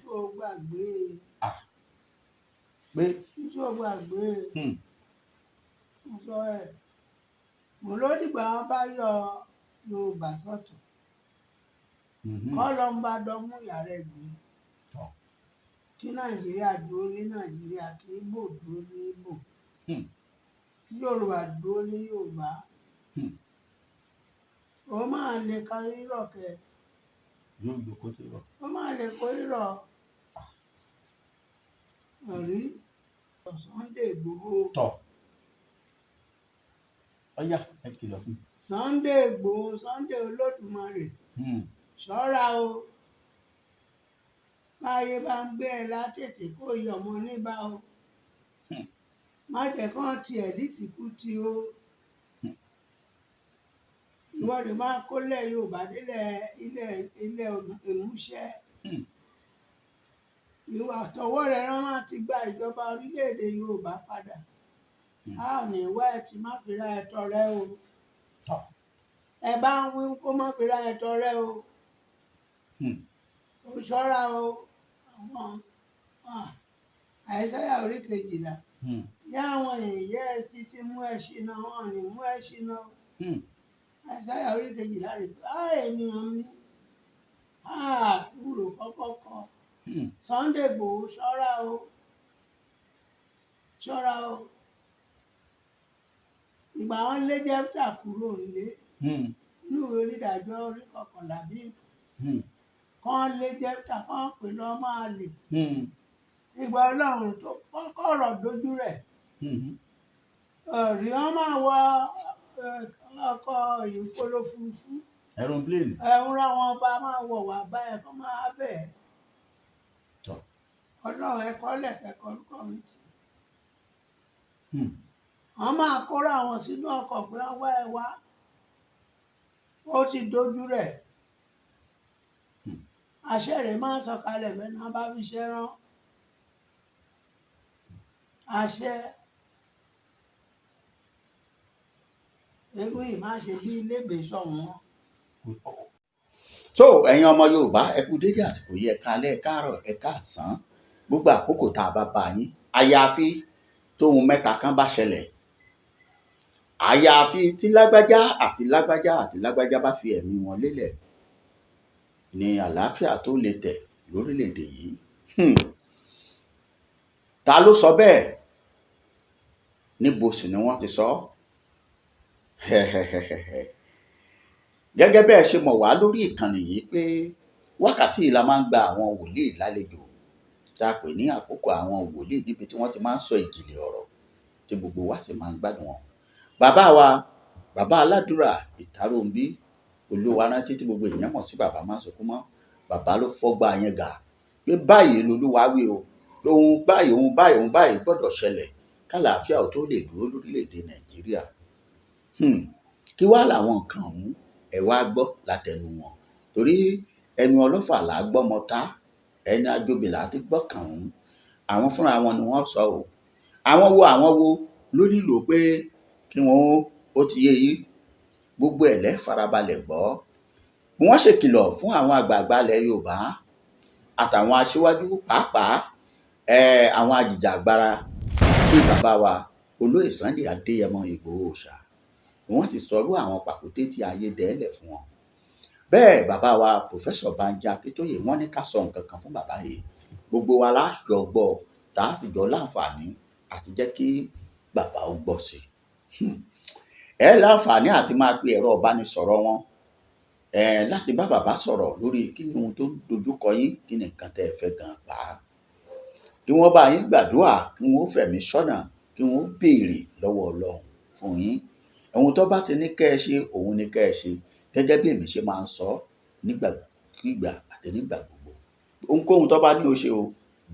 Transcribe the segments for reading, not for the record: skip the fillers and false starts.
ṣó gbàgbé. Pé ṣó gbàgbé. Mo sọ ẹ̀ mo ló dìgbà wọn bá yọ Yorùbá sọ́tọ̀ kọ́ ló ń bá dọ́mú yàrá ẹ̀gbìn kí Nàìjíríà dúró ní Nàìjíríà kí Ìgbò dúró ní Ìgbò kí Yorùbá dúró ní Yorùbá ó máa lè ka rírọ̀ kẹ. yóò lò kó ti rọ̀. ó máa lè kó rírọ̀ rí Sunday Igboho. Tọ̀ ọ̀yá ẹ kìlọ̀ fún. Sunday Igboho Sunday Olódùmarè ṣọ́ra o báyé bá ń gbé ẹ látètè kó yọ ọmọ níbà o má jẹ́ kán tiẹ̀ lítìkútì o ìwọ́de máa kólẹ̀ Yorùbá délẹ̀ ilẹ̀ ìmúṣẹ ìwà àtọwọ́ rẹ̀ rán máa ti gba ìjọba orílẹ̀-èdè Yorùbá padà a ò ní wá ẹ tí má fi ra ẹ̀tọ́ rẹ o ẹ bá ń wí kó má fi ra ẹ̀tọ́ rẹ o ó ṣọ́ra o àwọn Àìsáyà orí 12 yá àwọn èèyàn ẹ sì ti mú ẹ ṣìnà wọn ní mú ẹ ṣìnà Àìsáyà orí 12 rẹ̀ ènìyàn mi kúrò kọ́kọ́ Sunday Igboho ṣọ́ra o ṣọ́ra o ìgbà wọn lé Jẹ́fítà kúrò nílé inú ìwé onídàájọ́ orí 11 bí kán lé Jẹ́fítà kán pè lọ́ máa lè ìgbà Ọlọ́run tó kọ́kọ́ ọ̀rọ̀ dojú rẹ̀ rí wọn máa wọ ọkọ̀ ìfolofurufú aeroplane ẹ̀rùn àwọn ọba máa wọ̀ wá báyẹn kó máa bẹ̀ Ọlọ́run ẹ̀kọ́ lẹ̀kẹ́kọ̀ọ́ orúkọ mi tì wọ́n máa kóra wọn sínú ọkọ̀ pé wọ́n wá ẹ wá ó ti dojú rẹ̀ àṣẹ rẹ̀ máa sọ̀kalẹ̀ bẹ́ẹ̀ náà bá fi ṣe rán àṣẹ eégún yìí má ṣe bí ilébèé sọ̀wọ́n. tó ẹ̀yin ọmọ Yorùbá ẹ kú dédé àsìkò yìí ẹ káalẹ́ ẹ káàárọ̀ ẹ káàsán gbogbo àkókò tá a bá bá yín àyàfi tóhun mẹ́ta kan bá ṣẹlẹ̀ àyàfi tí lágbájá àti lágbájá àti lágbájá bá fi ẹ̀mí wọn lélẹ̀ ní àlàáfíà tó lè tẹ̀ lórílẹ̀‐èdè yìí ta ló sọ bẹ́ẹ̀ níbo sì ni wọ́n ti sọ gẹ́gẹ́ bẹ́ẹ̀ ṣe mọ̀ wá lórí ìkànnì yìí pé wákàtí yìí la máa ń gba àwọn wòlíì lálejò tá a pè ní àkókò àwọn wòlíì níbi tí wọ́n ti máa ń sọ ìjìnlẹ̀ ọ̀rọ̀ tí gbogbo wa sì máa ń gbádùn wọn. Bàbá wa bàbá aládùúrà Ìtàróǹbí Olúwarántí tí gbogbo èèyàn mọ̀ sí bàbá Máṣọ̀kúnmọ́ bàbá ló fọ́gbà yẹn gà pé báyìí lolúwa wí o pé ohun báyìí gbọ́dọ̀ ṣẹlẹ̀ kálàáfíà ò tó lè dúró lórílẹ̀‐èdè Nàìjíríà kí wá làwọn nǹkan ọ̀hún ẹ wá gbọ́ látẹnu wọn torí ẹnu ọlọ́fà là á gbọ́ mọ́ta ẹni ajóbi là á ti gbọ́ kàn ọ̀hún àwọn fúnra wọn ni wọ́n sọ o àwọn wo ló nílò pé kí wọ́n ó ti yé yín gbogbo ẹ̀ lẹ́ farabalẹ̀ gbọ́ bí wọ́n ṣe kìlọ̀ fún àwọn àgbààgbà ilẹ̀ Yorùbá àtàwọn aṣíwájú pàápàá àwọn ajìjàgbara bíi bàbá wa olóyè Sunday Adéyẹmọ Ìgbòho Òòṣà wọ́n sì sọrú àwọn pàkúté tí ayé dẹ́lẹ̀ fún wọn bẹ́ẹ̀ bàbá wa Pòfẹ́sọ̀ Bánjí Akíntóyè wọ́n ní ká sọ nǹkan kan fún bàbá yìí gbogbo wa láṣọ gbọ́ tá a sì jọ láǹfààní àti jẹ́ kí bàbá ó gbọ́ sí ẹ láǹfààní àti máa pe ẹ̀rọ ìbánisọ̀rọ̀ wọn láti bá bàbá sọ̀rọ̀ lórí kí ni ohun tó dojúkọ yín kí ni nǹkan tẹ́ ẹ fẹ́ gan pa kí wọ́n bá yín gbàdúrà kí wọ́n fẹ̀mí ṣọ́nà kí wọ́n béèrè lọ́wọ́ Ọlọ́run fún yín ohun tó bá ti ní kẹ́ ẹ ṣe òun ni kẹ́ ẹ ṣe gẹ́gẹ́ bí èmi ṣe máa ń sọ nígbàkígbà àti nígbà gbogbo ohunkóhun tó bá ní o ṣe o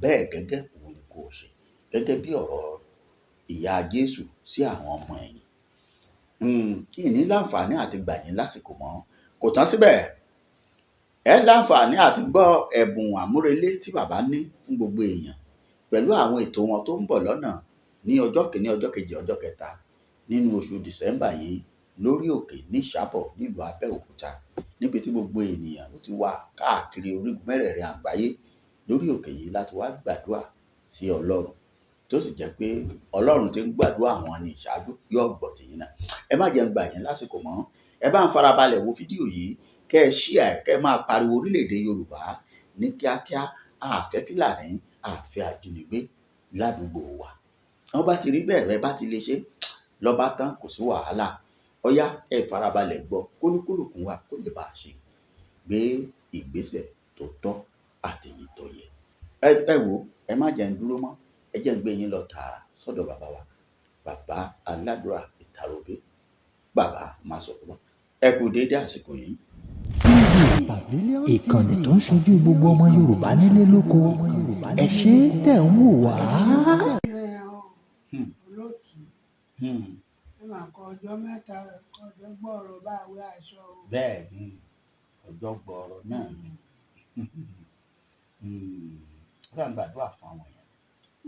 bẹ́ẹ̀ gẹ́gẹ́ òun ni kò ṣe gẹ́gẹ́ bí ọ̀rọ̀ ìyá Jésù sí àwọn ọmọ ẹ̀yìn ìní láǹfààní àti gbà yín lásìkò mọ́ kò tán síbẹ̀ ẹ láǹfààní àti gbọ́ ẹ̀bùn àmúrelé tí bàbá ní fún gbogbo èèyàn pẹ̀lú àwọn ètò wọn tó ń bọ̀ lọ́nà ní ọjọ́ kìíní ọjọ́ kejì ọjọ́ kẹta nínú oṣù December yìí lórí òkè ní Ìṣàbọ̀ nílùú Abẹ́òkúta níbi tí gbogbo ènìyàn ló ti wà káàkiri orígun mẹ́rẹ̀ẹ̀rin àgbáyé lórí òkè yìí láti wá gbàdúrà sí Ọlọ́run tó sì jẹ́ pé Ọlọ́run ti ń gbàdúrà àwọn ní ìṣáájú yóò gbọ́ tìyín náà. Ẹ má jẹ́ ń gbà yín lásìkò mọ́, ẹ bá ń farabalẹ̀ wo fídíò yìí kẹ́ ẹ share ẹ̀ kẹ́ ẹ máa pariwo orílẹ̀-èdè Yorùbá ní kíákíá. A fẹ́ Fúlàní, a fẹ́ ajínigbé ládùúgbò wa. Wọ́n bá ti rí bẹ́ẹ̀ rẹ bá ti lè ṣe lọ́ba tán, kò sí wàhálà. Ó yá ẹ farabalẹ̀ gbọ́ kólúkúlùkù wa kó lè bá a ṣe gbé ìgbésẹ̀ tó tọ́ àti èyí tó yẹ. Ẹ wo ẹ má jẹ́ ń dúró mọ́, ẹ jẹ́ ń gbé yín lọ tààrà sọ́dọ̀ bàbá wa, bàbá Aládùúrà Ìtàróbé, bàbá Masọ̀rọ̀. Ẹ kú déédé àsìkò yìí. TV, ìkànnì tó ń ṣojú gbogbo ọmọ Yorùbá nílé lóko. Ẹ ṣé tẹ̀ ń wò wá. Olóòtú ẹ máa kọ ọjọ́ mẹ́ta ọjọ́ gbọ́ọ̀rọ̀ bá wé aṣọ o. Bẹ́ẹ̀ ni ọjọ́ gbọ́ọ̀rọ̀ náà ni bá ń gbàdúrà fún àwọn èèyàn.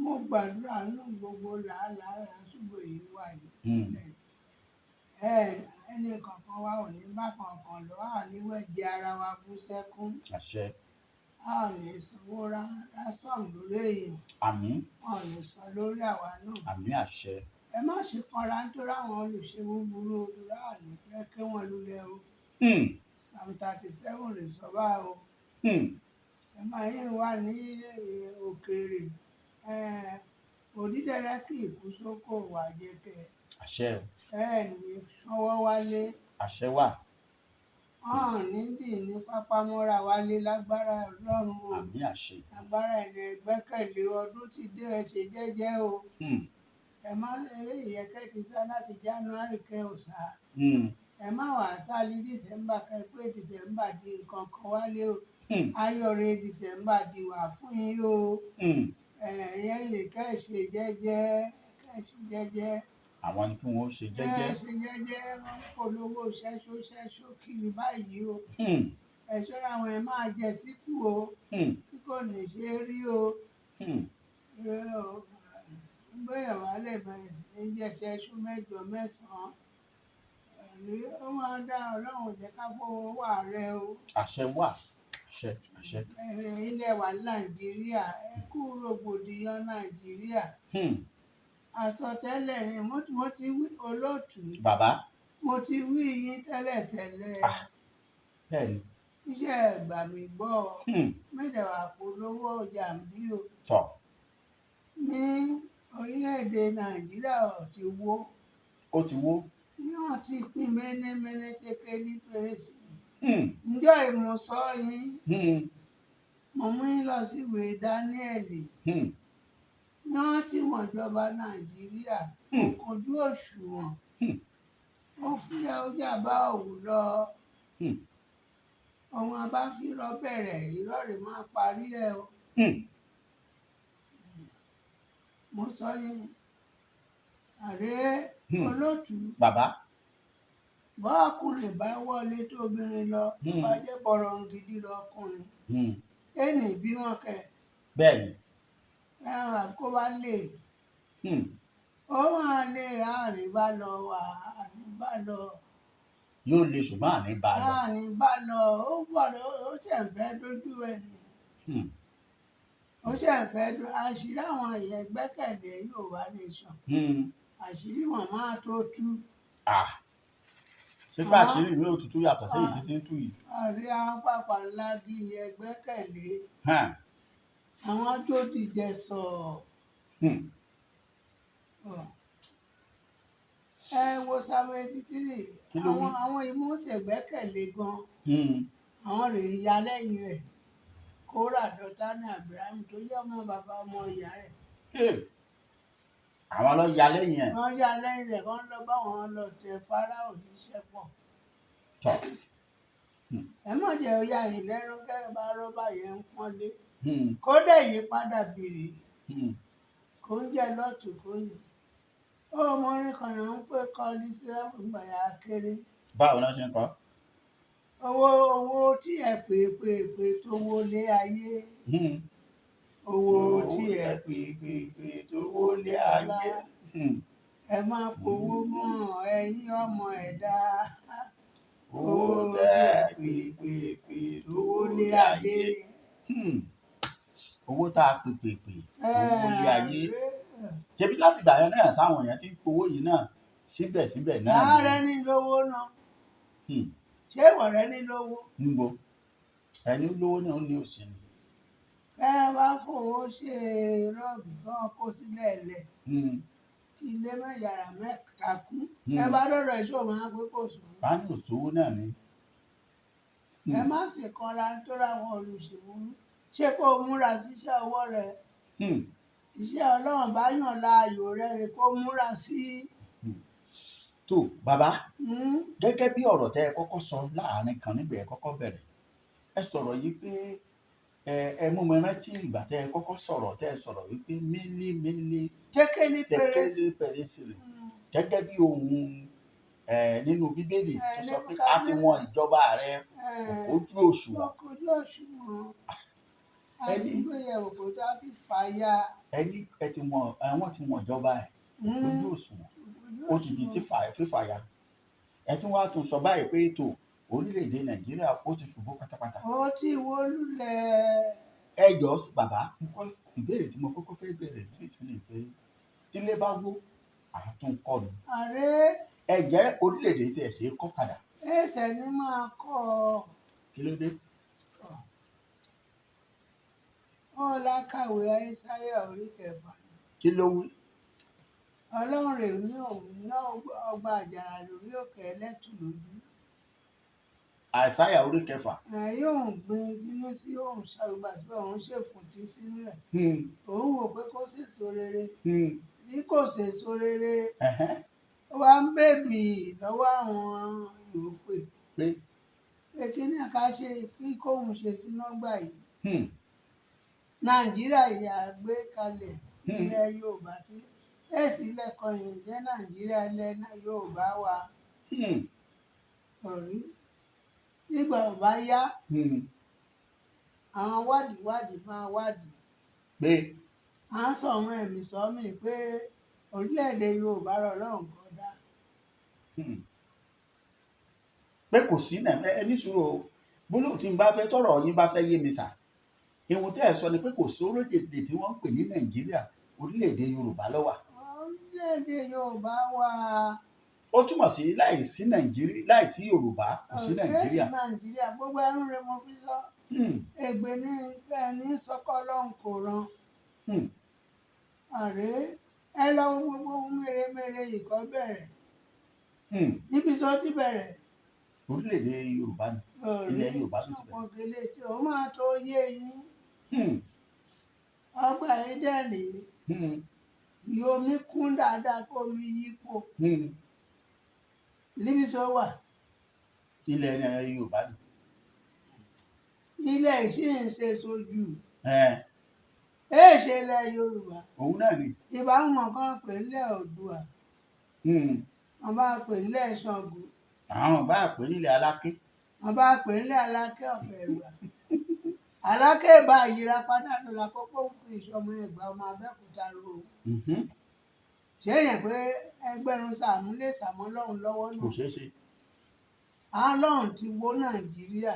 Mo gbàdúrà nínú gbogbo làálàá àṣùgbò yìí wà yìí. Ẹnì kankan wa ò ní bá kankan lọ, a ní wẹ́jẹ ara wa bú sẹ́kún. Àṣẹ. A ò ní sanwó rásán lórí èèyàn. Àmín. A ò ní san lórí àwa náà. Àmín àṣẹ. Ẹ má ṣe kanra nítorí àwọn olùṣe búburú olùrà ní pé kí wọ́n lulẹ̀ o. Psalm 37 lè sọ bá o. Ẹ máa yín wà ní òkèèrè. Òdídẹrẹ́ kì í kú sóko wà jẹ́kẹ́. Àṣẹ. Ní sanwó wálé. Àṣẹ wà. Nídìí ní pápá mọ́ra wálé lágbára Ọlọ́run o. Àmín àṣẹ. Lágbára ẹni gbẹ́kẹ̀lé ọdún ti dé ẹ ṣe jẹ́jẹ́ o. Ẹ má eré ìyẹ́kẹ́ ti sá láti January kẹ́ ò sá. Ẹ má wàá sálí December kẹ́ pé December di nǹkan kan wálé o. Ayọ̀rẹ́ December di wà fún yín o. Ẹ̀yẹ́ ìrèkẹ́ ṣe jẹ́jẹ́ kẹ́ ṣe jẹ́jẹ́. Àwọn ni kí wọ́n ṣe jẹ́jẹ́. Ṣe jẹ́jẹ́ wọ́n polówó ṣẹ́ṣó kiri báyìí o. Ẹ ṣọ́ra àwọn ẹ máa jẹ síkù o. Tí kò ní ṣe rí o. Gbéyàwó alẹ́ bẹ̀rẹ̀ sí ní jẹ́ ṣẹ́ṣó mẹ́jọ mẹ́sàn-án. Ó máa dá Ọlọ́run jẹ́ ká fowó wà rẹ o. Àṣẹ wà. Àṣẹ. Àṣẹ. Ilẹ̀ wa Nàìjíríà ẹ kú rògbòdìyàn Nàìjíríà. Àsọtẹ́lẹ̀ ni mo ti wí olóòtú. Bàbá. Mo ti wí yín tẹ́lẹ̀tẹ́lẹ̀. Bẹ́ẹ̀ni. Iṣẹ́ ẹ̀gbà mi gbọ́. Mẹ́tẹ̀ẹ̀wá polówó ọjà ń bí o. Tọ̀. Ní orílẹ̀-èdè Nàìjíríà ò ti wó. Ó ti wó. Yóò ti pín ménéméné tẹ́kẹ́ ní pérésì. Ǹjọ́ ìmọ̀sọ́ yín. Mo mú yín lọ sí ìwé Dáníẹ́lì. Náà tí wọ́n jọba Nàìjíríà kò kojú òṣùwọ̀n. Ó fúyẹ́ ó jà bá òwú lọ. Ohun abáfírọ́ bẹ̀rẹ̀ ìrọ̀rì máa parí ẹ̀ o. Mo sọ yín àrẹ olóòtú. Bàbá. Bọ́ ọkùnrin bá wọlé tóbìnrin lọ, bá jẹ́ bọ̀rọ̀ gidi lọkùnrin. Ẹnì bí wọn kẹ. Bẹ́ẹ̀ni. Kó bá lè. Ó máa lè àárín bá lọ wà àárín bá lọ. Yóò lè ṣùgbọ́n àní bá lọ. Àárín bá lọ ó gbọ́dọ̀ ó ṣẹ̀ fẹ́ dójú ẹ̀ ni. Ó ṣẹ̀ fẹ́ àṣírí àwọn èèyàn gbẹ́kẹ̀lé Yorùbá nation. Àṣírí wọn máa tó tú. Ṣé bá àṣírí mi ò tutù yàtọ̀ sí èyí títí ń tú yìí? Àrí àwọn pàpà ńlá bí ilẹ̀ gbẹ́kẹ̀lé. Àwọn tó dìjẹ sọ. Ẹ wo Samuel títírì. Àwọn ìmúṣẹ gbẹ́kẹ̀lé gan. Àwọn rèé ya lẹ́yìn rẹ̀. Kórà Dọ́tánì Abraham tó jẹ́ ọmọ bàbá ọmọ ìyá rẹ̀. Àwọn lọ ya lẹ́yìn ẹ̀. Wọ́n ya lẹ́yìn rẹ̀ wọ́n lọ bá wọn lọ tẹ Fáráò níṣẹ́ pọ̀. Ẹ má jẹ́ ọ̀yà yìí lẹ́rú kẹ́ bá rọ́bà yẹn ń pọ́nlé. Kódà yìí padà bìrì. Kò ń jẹ lọ́tù kò ní. Ọmọ orin kan yẹn ń pè kọ́ ní Síráfù gbàyà kéré. Báwo ló ṣe ń kọ́? Owó tí ẹ pè tó wọlé ayé. Owó tí ẹ pè tó wọlé ayé. Ẹ máa powó mọ́ ẹ̀yin ọmọ ẹ̀dá. Owó tí ẹ pè tó wọlé ayé. owó tá a pè owó ilé ayé ṣebí láti ìgbà yẹn náà táwọn èèyàn ti ń powó yìí náà síbẹ̀síbẹ̀ náà ìyá rẹ ní lówó náà ṣé ìwọ rẹ ní lówó. níbo ẹni lówó náà ní òsì ni. ẹ wá fowó ṣe rọ́ọ̀gì kan kó sílẹ̀ lẹ̀ ilé mẹ́yàrá mẹ́ta kú ẹ bá dọ̀dọ̀ ìṣó máa gbé kò sùn. bá ní òṣòwò náà ni. ẹ má sì kanra nítorí àwọn olùṣèwúrú ṣé kó múra síṣẹ́ ọwọ́ rẹ iṣẹ́ Ọlọ́run bá yàn láàyò rẹ rè kó múra sí. tó bàbá gẹ́gẹ́ bí ọ̀rọ̀ tẹ́ ẹ kọ́kọ́ sọ láàrin kan nígbà ẹ kọ́kọ́ bẹ̀rẹ̀ ẹ sọ̀rọ̀ yìí pé ẹ mú mi rántí ìgbà tẹ́ ẹ kọ́kọ́ sọ̀rọ̀ tẹ́ ẹ sọ̀rọ̀ wípé mílí tékélé pẹ̀rẹ́sìrì gẹ́gẹ́ bí ohun nínú bíbélì tó sọ pé a ti wọn ìjọba rẹ ojú òṣùwọ̀n. ojú òṣùwọ̀n àti ìgbéyàwó kò tó àti fàyà. ẹni ẹ ti wọn àwọn ti wọn ìjọba ẹ ojú òṣùwọ̀n ó ti di fífàyà ẹ tún wá tún sọ báyìí pé ètò orílẹ̀-èdè Nàìjíríà ó ti ṣubú pátápátá. ó ti wó lulẹ̀. ẹ jọ bàbá ìbéèrè tí mo kọ́kọ́ fẹ́ bẹ̀rẹ̀ nísìnyí pé tílé bá wó àtúnkọ́ ni. ààrẹ. ẹ jẹ́ orílẹ̀-èdè tí ẹ ṣe kọ́ padà. ẹsẹ̀ ni máa kọ́ ọ. kí ló dé. wọn lákàwé Aísáyà orí 6. kí ló wí. Ọlọ́run rè ní òun ná ọgbà àjàrà lórí òkè ẹlẹ́tù lójú. Àìsáyà orí 6. yóò gbin kíní sí òun ṣàgbà sí òun ṣèfùntí sínú rẹ̀. òun wò pé kó sèso rere. bí kò sèso rere. ó wá ń bèbì lọ́wọ́ àwọn yòókù pé kíní ká ṣe kí kóun ṣe sínú ọgbà yìí. Nàìjíríà yà gbé kalẹ̀ ilẹ̀ Yorùbá tí èsì lẹ́kọ̀ọ́ yìí jẹ́ Nàìjíríà ilẹ̀ Yorùbá wa. ọ̀rí nígbà ọba yá àwọn wádìí máa wádìí pé à ń sọ àwọn ẹ̀mí sọ́mì pé orílẹ̀-èdè Yorùbá rọlọ́run kan dá. pé kò sí ẹni sùúrù gbólóhùn tí n bá fẹ́ tọrọ yín bá fẹ́ yé mi sà ìwọ̀n tẹ́ ẹ sọ ni pé kò sí orílẹ̀-èdè tí wọ́n ń pè ní Nàìjíríà orílẹ̀-èdè Yorùbá ló wà. orílẹ̀-èdè Yorùbá wà. ó túmọ̀ sí láìsí Nàìjíríà láìsí Yorùbá kò sí Nàìjíríà. kò sí Nàìjíríà gbogbo ẹrú rẹ mo fi sọ. ègbè ní ẹni sọkọ Ọlọ́run kò rán. àrè ẹ lọ gbogbo mèremère ìkọ́ bẹ̀rẹ̀. níbi tó ti bẹ̀rẹ̀. orílẹ̀-èdè Yorùbá ni ilẹ̀ Yorùbá tó ti bẹ̀rẹ̀. ọ̀gẹ̀lẹ̀ tí ó máa tó yé yín. ọgbà Édẹ́nì yomi kún dáadáa kó mi yípo. níbi tó wà. ilẹ̀ Yorùbá ni. ilẹ̀ ìṣìṣe sojú. èèṣe ilẹ̀ Yorùbá. òun náà ni. ìbáwọn kan pè nílẹ̀ Oòduà. wọ́n bá pè nílẹ̀ Ṣàngó. àwọn bá pè nílẹ̀ Aláké. wọ́n bá pè nílẹ̀ Aláké Ọ̀fẹ́ Ẹ̀gbá. Aláké bá yíra padà lọ́la kókó ìṣọmọ Ẹ̀gbá ọmọ Abẹ́òkúta ro. ṣé yẹn pé ẹgbẹ̀rún sàmú lè sàmọ́ lọ́hùn lọ́wọ́ náà. kò ṣeé ṣe. Ọlọ́run ti wó Nàìjíríà.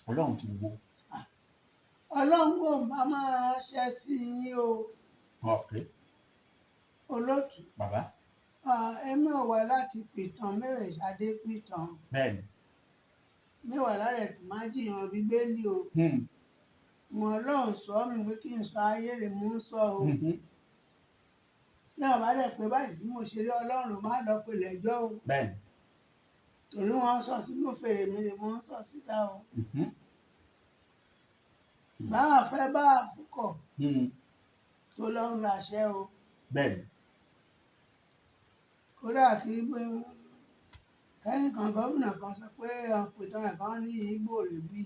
Ọlọ́run ti wó. Ọlọ́run kò bá máa ránṣẹ́ sí yín o. olótù. bàbá. èmi ò wá láti pìtàn mẹ́rẹ̀ ṣadé pìtàn. bẹ́ẹ̀ni. mẹ́wàá lára ẹ̀ tí máa jiyàn Bíbélì o. wọn Ọlọ́run sọ mi pé kí n sọ ayé rẹ̀ mú sọ o. tí àwọn bá dẹ̀ pé báyìí tí mo ṣe rí Ọlọ́run ló má lọ pè lẹ́jọ́ o. bẹ́ẹ̀ni. torí wọ́n sọ sínú fèrè mi ni wọ́n sọ síta o. báwa fẹ́ báwa fúkọ̀ tó lọ́run láṣẹ o. bẹ́ẹ̀ni. kódà kí kẹ́nìkan gómìnà kan sọ pé ọ̀pìtàn rẹ̀ kan ní Ìgbò rẹ̀ bí.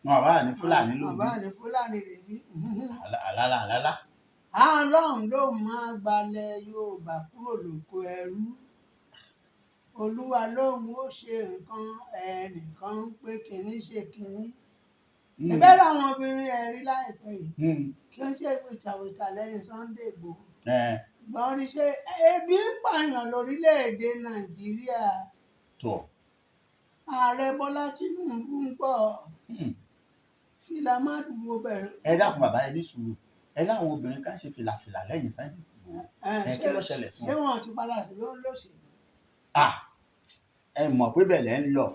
wọn bá ní Fúlàní ló bí. wọn bá ní Fúlàní rẹ̀ bí. àlálà. Ọlọ́run ló máa gbalẹ̀ Yorùbá kúrò lóko ẹrú. Olúwa lóhun ó ṣe nǹkan ẹnìkan ń pé kínní ṣe kínní. ẹgbẹ́ làwọn obìnrin ẹ̀rí láìpẹ́ yìí kí ó ṣe wìtàwìtà lẹ́yìn Sunday Igboho. ìgbọ́n rí ṣe ebi ń pààyàn lórílẹ̀‐èdè Nàìjíríà. tó ààrẹ Bọ́lá Tinubu ń bọ̀ fìlà má dùbò bẹ̀rẹ̀. ẹ dákun bàbá ẹ ní sùúrù ẹ láwọn obìnrin kan ṣe fìlàfìlà lẹ́yìn Sunday Igboho ẹ kí ló ṣẹlẹ̀ sí ṣé wọn. wọn ti padà sí lóṣèlú. ẹ mọ̀ pé bẹ́ẹ̀ lẹ́ ń lọ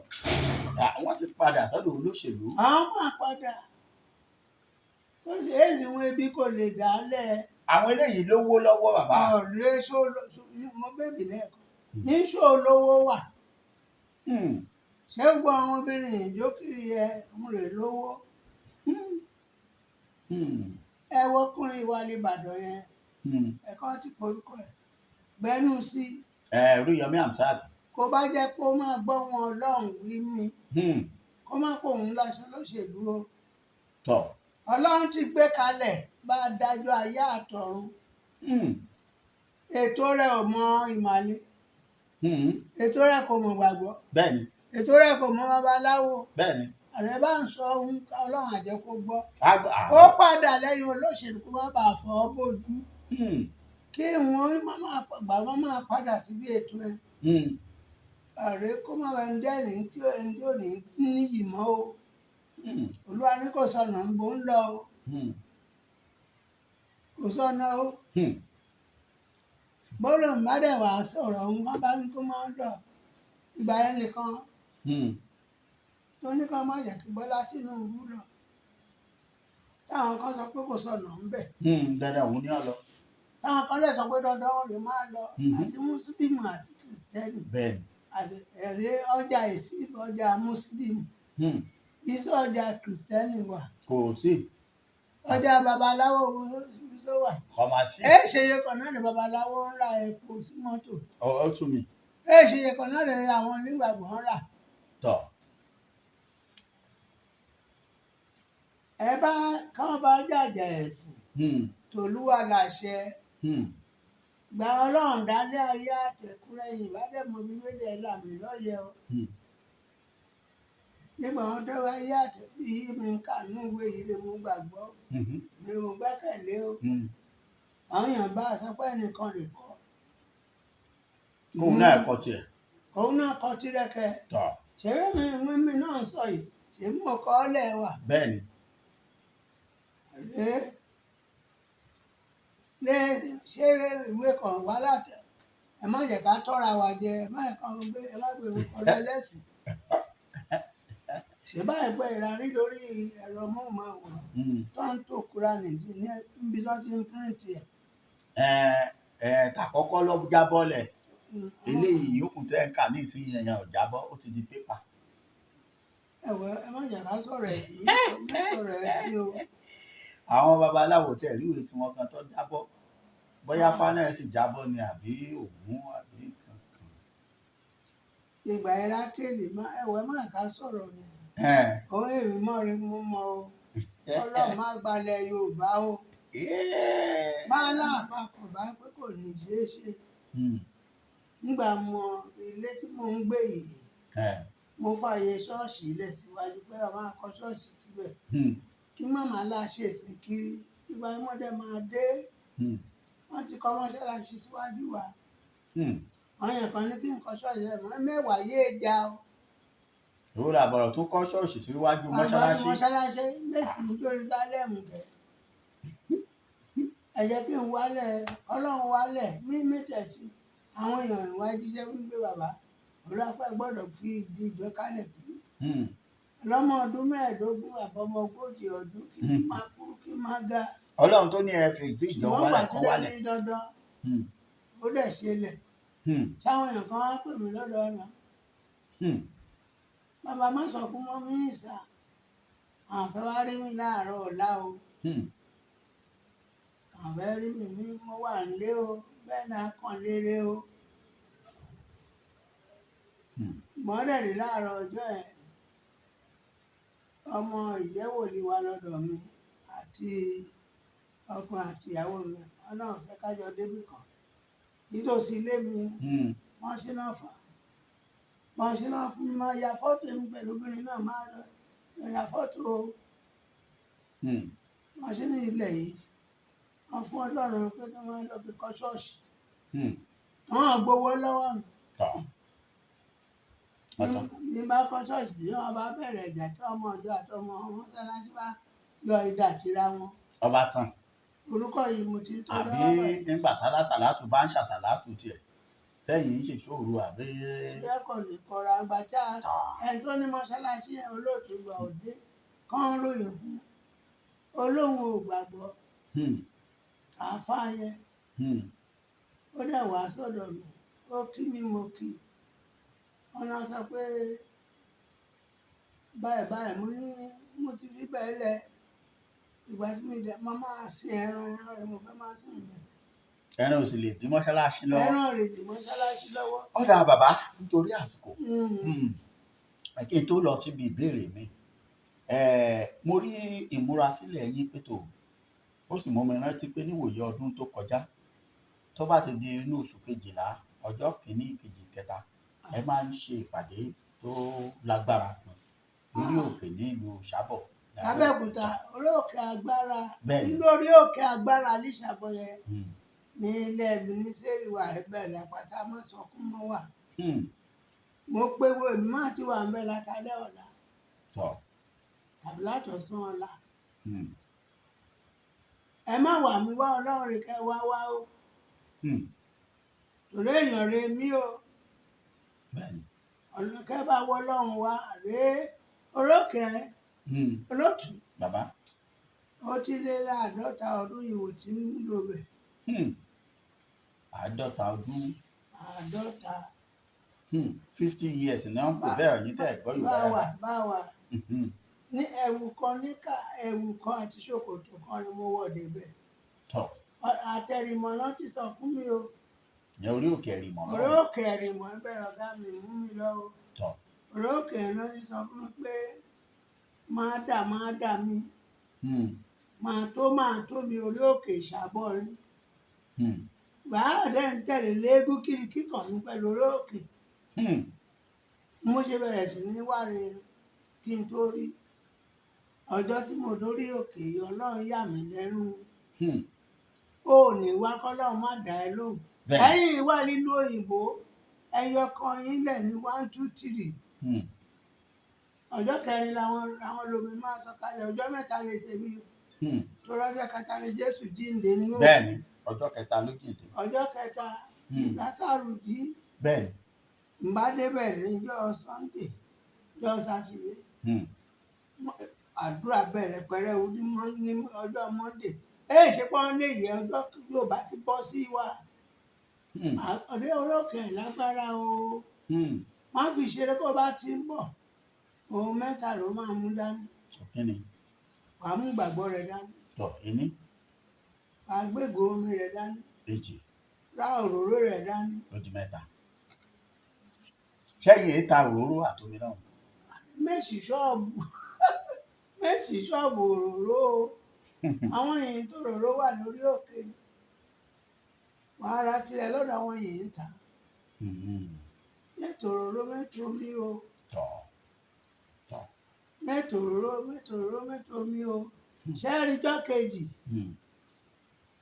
wọ́n ti padà sọ́dọ̀ olóṣèlú. àwọn máa padà ó sì èsì wọn ebi kò lè dálẹ̀. àwọn eléyìí lówó lọ́wọ́ bàbá. ọ̀rẹ́ mo bèbí lẹ́ẹ̀kan ní ṣó lówó wà. ṣé gbọ́ àwọn obìnrin ìjókìrì ẹ ń rè lówó. ẹ wọ́kùnrin wa ní Ìbàdàn yẹn ẹ̀kọ́ ti porúkọ ẹ̀ gbẹ́nu sí. Oríyọmí Hamzat. kó bá jẹ́ kó máa gbọ́ wọn Ọlọ́run wí ni kó má kó òun láṣọ lóṣèlú o. Ọlọ́run ti gbé kalẹ̀ bá a dájọ́ ayé àtọ̀run. ètò rẹ̀ ò mọ ìmàle. ètò rẹ̀ kò mọ gbàgbọ́. bẹ́ẹ̀ni. ètò rẹ̀ kò mọ babaláwo. bẹ́ẹ̀ni. ààrẹ bá ń sọ ohun Ọlọ́run àjẹ́ kó gbọ́. ó padà lẹ́yìn olóṣèlú kó má bàa fọ́ bójú. kí wọ́n máa padà síbi ètò ẹ̀. ààrẹ kó má bàa ń dẹ́rìn tí ò ní níyì mọ́ o. Olúwa ní kò sọnà ń bò ń lọ o. kò sọnà o. bọ́lá ń bá dẹ̀ wá sọ̀rọ̀ ń bá ní kó máa ń lọ ìgbà yẹn nìkan. tó ní ká má jẹ́ kí Bọ́lá Tinubu lọ. táwọn kan sọ pé kò sọnà ń bẹ̀. dandan òun ní ọ lọ. táwọn kan lè sọ pé dandan wọn lè máa lọ àti mùsùlùmí àti kìrìsìtẹ́nì. bẹ́ẹ̀ni. ẹ̀rí ọjà èsì ọjà mùsùlùmí. bísí ọjà kìrìsìtẹ́nì wà. kò sí. ọjà babaláwo bísí wà. kọ́másì. ṣe iye kan náà ni babaláwo ń ra epo sí mọ́tò. ọ tún mi. ṣe iye kan náà ni àwọn onígbàgbọ́ ń rà. tọ́. káwọn bá jàjà ẹ̀sìn. tòlúwa làṣẹ. gba Ọlọ́run dálé ayé àtẹ̀kúrẹ́yìn ìbádẹ́mọ bíbélì ẹ̀ làmì lọ́yẹ̀ o. nígbà wọn tó wá yé àtẹ̀bí mi kànú ìwé yìí lè mú gbàgbọ́ ni mo gbẹ́kẹ̀lé o. àwọn èèyàn bá a sọ pé ẹnìkan lè kọ́. òun náà kọ tiẹ̀. òun náà kọ tirẹ̀kẹ́. ṣeré mi náà sọ yìí ṣé mo kọ́ ọ́ lẹ̀ wà. bẹ́ẹ̀ni. ṣé ìwé kan wá láti ẹ má jẹ́ ká tọ́ra wa jẹ ẹ má gbé ọ̀rọ̀ ẹlẹ́sìn. ṣé báyìí pé ìrarí lórí ẹ̀rọ móhùnmáwòrán tó ń tó kúra nìyí níbi tó ti ń píríǹtì ẹ̀. tàkọ́kọ́ lọ jábọ́lẹ̀ eléyìí yòókù tẹ́ ń kà ní ìsinyìí ẹ̀yàn ò jábọ́ ó ti di pépà. ẹ má jẹ́ ká sọ̀rọ̀ ẹ̀ sí o. àwọn babaláwo tẹ̀ ríwèé tí wọ́n kan tó jábọ́ bóyá fáná ẹ̀ sì jábọ́ ni àbí Ògún àbí kankan. ìgbà Ìrákèlì ẹ̀wẹ̀ má ká sọ̀rọ̀ ni. òun èmi mọ̀ rí mú mọ́ o. Ọlọ́run má gbalẹ̀ Yorùbá o. bá láàfà kò bá pé kò ní ṣeé ṣe. nígbà mọ ilé tí mò ń gbé yìí mo fààyè ṣọ́ọ̀ṣì ilẹ̀ síwájú pé a máa kọ́ ṣọ́ọ̀ṣì síbẹ̀. kí màmá láṣẹ sí kiri ìgbà ìmọ̀dé máa dé. wọ́n ti kọ́ mọ́ṣáláṣí síwájú wa. àwọn èèyàn kan ní kí n kọ́ ṣọ́ọ̀ṣì ẹ̀ mọ́ mẹ́wàá yéé já o. ìwúrà àbọ̀rọ̀ tó kọ́ ṣọ́ọ̀ṣì síwájú mọ́ṣáláṣí. mọ́ṣáláṣí méjì ní Jerusalem bẹ̀. ẹ jẹ́ kí n wálẹ̀ Ọlọ́run wálẹ̀ mí mẹ́tẹ̀ẹ̀sì àwọn èèyàn ìwà jíṣẹ́ wípé bàbá olùwàpẹ́ gbọ́dọ̀ fi ìdí ìjọ kálẹ̀ sí. lọ́mọ ọdún mẹ́ẹ̀ẹ́dógún àbọ̀mọ ogójì ọdún kí n máa kú kí n máa ga. Ọlọ́run tó ní ẹ fi ìdí ìjọ wálẹ̀ kọ́ wálẹ̀. ní dandan ó dẹ̀ ṣe lẹ̀. sáwọn èèyàn kan wá pè mí lọ́dọ̀ ọ̀nà. bàbá má sọ fún mọ́ mí ìsà àwọn fẹ́ wá rí mi láàárọ̀ ọ̀la o. àwọn fẹ́ rí mi ní mo wà nílé o bẹ́ẹ̀ náà kàn lérè o. mọ́rẹ̀rí láàárọ̀ ọjọ́ ẹ̀ ọmọ ìjẹ́wòlì wa lọ́dọ̀ mi àti ọkùnrin àti ìyàwó mi ọlọ́run fẹ́ kájọ débì kan nítòsí ilé mi wọ́n ṣe náà fà wọ́n ṣe náà fún mi máa ya fọ́tò mi pẹ̀lú obìnrin náà máa ya fọ́tò wọ́n ṣe ní ilẹ̀ yìí wọ́n fún ọlọ́run pé kí wọ́n lọ fi kọ́ ṣọ́ọ̀ṣì wọ́n gbowó lọ́wọ́ mi. Bí bá kọ́ ṣọ́ọ̀ṣì tí wọ́n bá bẹ̀rẹ̀ ìjà tí ọmọ ọjọ́ àtọmọ mọ́sálásí bá yọ idà tira wọn. ọba tán. Orúkọ yìí mo ti tó àbí lọ́wọ́ báyìí. nígbà tálásàlátù bá ń ṣàṣàlátù tiẹ̀ tẹ́yìn ń ṣèṣòro àbí. ṣé kò ní kọra àgbà tí ẹni tó ní mọ́sálásí yẹn olóòtú gba òde kán ròyìn fún olóhùn ò gbàgbọ́ àáfàá yẹn ó dẹ̀ wá sọ́dọ̀ mi ó kí mi mo kí wọn náà sọ pé báyìí báyìí mo ti fi bẹ́ẹ̀ lẹ̀ ìgbà tí mi dẹ̀ máa máa sin ẹran rẹ̀ mo fẹ́ máa sìn bẹ́ẹ̀. ẹran ò sì lè dí mọ́ṣáláṣí lọ́wọ́. ẹran ò lè dí mọ́ṣáláṣí lọ́wọ́. ọ̀dà bàbá nítorí àsìkò kí n tó lọ síbi ìbéèrè mi mo rí ìmúrasílẹ̀ yín pẹ̀tọ́ ó sì mú mi rántí pé níwòye ọdún tó kọjá tó bá ti di inú oṣù kejìlá ọjọ́ kìíní kejì kẹta ẹ máa ń ṣe ìpàdé tó lágbára kan lórí òkè nílùú Ṣàbọ̀. Lábẹ́òkúta orí òkè agbára nínú orí òkè agbára Lísàbọ̀ yẹn ní ilé mínísírì wà ẹgbẹ́ rẹ̀ pátá mọ́sọ̀kún mọ́ wà. Mo pé wo èmi máa ti wà ń bẹ látàlẹ́ ọ̀la tàbí látọ̀sán ọ̀la. Ẹ má wà mí wá Ọlọ́run rẹ̀ kẹ́ wá wá o. Torí èèyàn rẹ̀ mí o. Ọ̀nà kẹ́ bá wọ́ Ọlọ́run wá rèé orókè olótù. Bàbá. Ó ti lé láàdọ́ta ọdún ìwò tí ń lò bẹ̀. 50 ọdún. 50 years ni wọ́n pè bẹ́ẹ̀ yín tẹ́ gbọ́ Yorùbá rárá. Báwa ní ẹ̀wù kan níkà ẹ̀wù kan àti ṣòkòtò kan ni mo wọ̀ débẹ̀. Àtẹ̀rìmọ̀ náà ti sọ fún mi o. Ní orí òkè ẹ̀rìmọ̀ náà. Orí òkè ẹ̀rìmọ̀ ẹgbẹ́ ọ̀gá mi mú mi lọ o. Orí òkè náà ti sọ fún mi pé máa dà mí. Máa tó mi orí òkè Ìṣàbọ̀ rí. Wàá dẹ̀ ń tẹ̀lé léégún kiri kíkàn mi pẹ̀lú orí òkè. Mo ṣe bẹ̀rẹ̀ sí ní wáre kí n tó rí. Ọjọ́ tí mo dórí òkè Ọlọ́run yà mí lẹ́nu. Ó ní wá kọ́lọ́run má dá ẹ lóhùn. Ẹ̀yin wà nínú òyìnbó ẹyọ kan yín lẹ̀ ní 1 2 3. Ọjọ́ kẹrin làwọn lomi máa sọ kalẹ̀ ọjọ́ mẹ́ta lè tèmi. Torí ọjọ́ kẹta ni Jésù jíǹde nínú. Bẹ́ẹ̀ni ọjọ́ kẹta ló jíǹde. Ọjọ́ kẹta Lásárù jí. Bẹ́ẹ̀ni. Mbá débẹ̀ níjọ́ Sunday ọjọ́ Sátidé. Àdúrà bẹ̀rẹ̀ pẹ̀rẹ̀ ní ọjọ́ Monday. Ṣe pọ́n lè yẹ ọjọ́ yóò bá ti bọ́ sí wa. Ọ̀rẹ́ orókè lágbára o. Má fi ṣeré kó bá ti ń bọ̀. Ohun mẹ́ta ló máa mú dání. Wà á mú ìgbàgbọ́ rẹ̀ dání. Ìní. Wà á gbégbó omi rẹ̀ dání. 2. Rá òróró rẹ̀ dání. Ó di 3. Ṣẹ́yìn ta òróró àtomi náà. Méṣì ṣọ́ọ̀bù òróró. Àwọn èèyàn tó òróró wà lórí òkè. Wàá ra tirẹ̀ lọ́dọ̀ àwọn èèyàn ta. Mẹ́tò òróró mẹ́tò omi o. Mẹ́tò òróró mẹ́tò omi o. Ṣé ẹ rí ijọ́ kejì?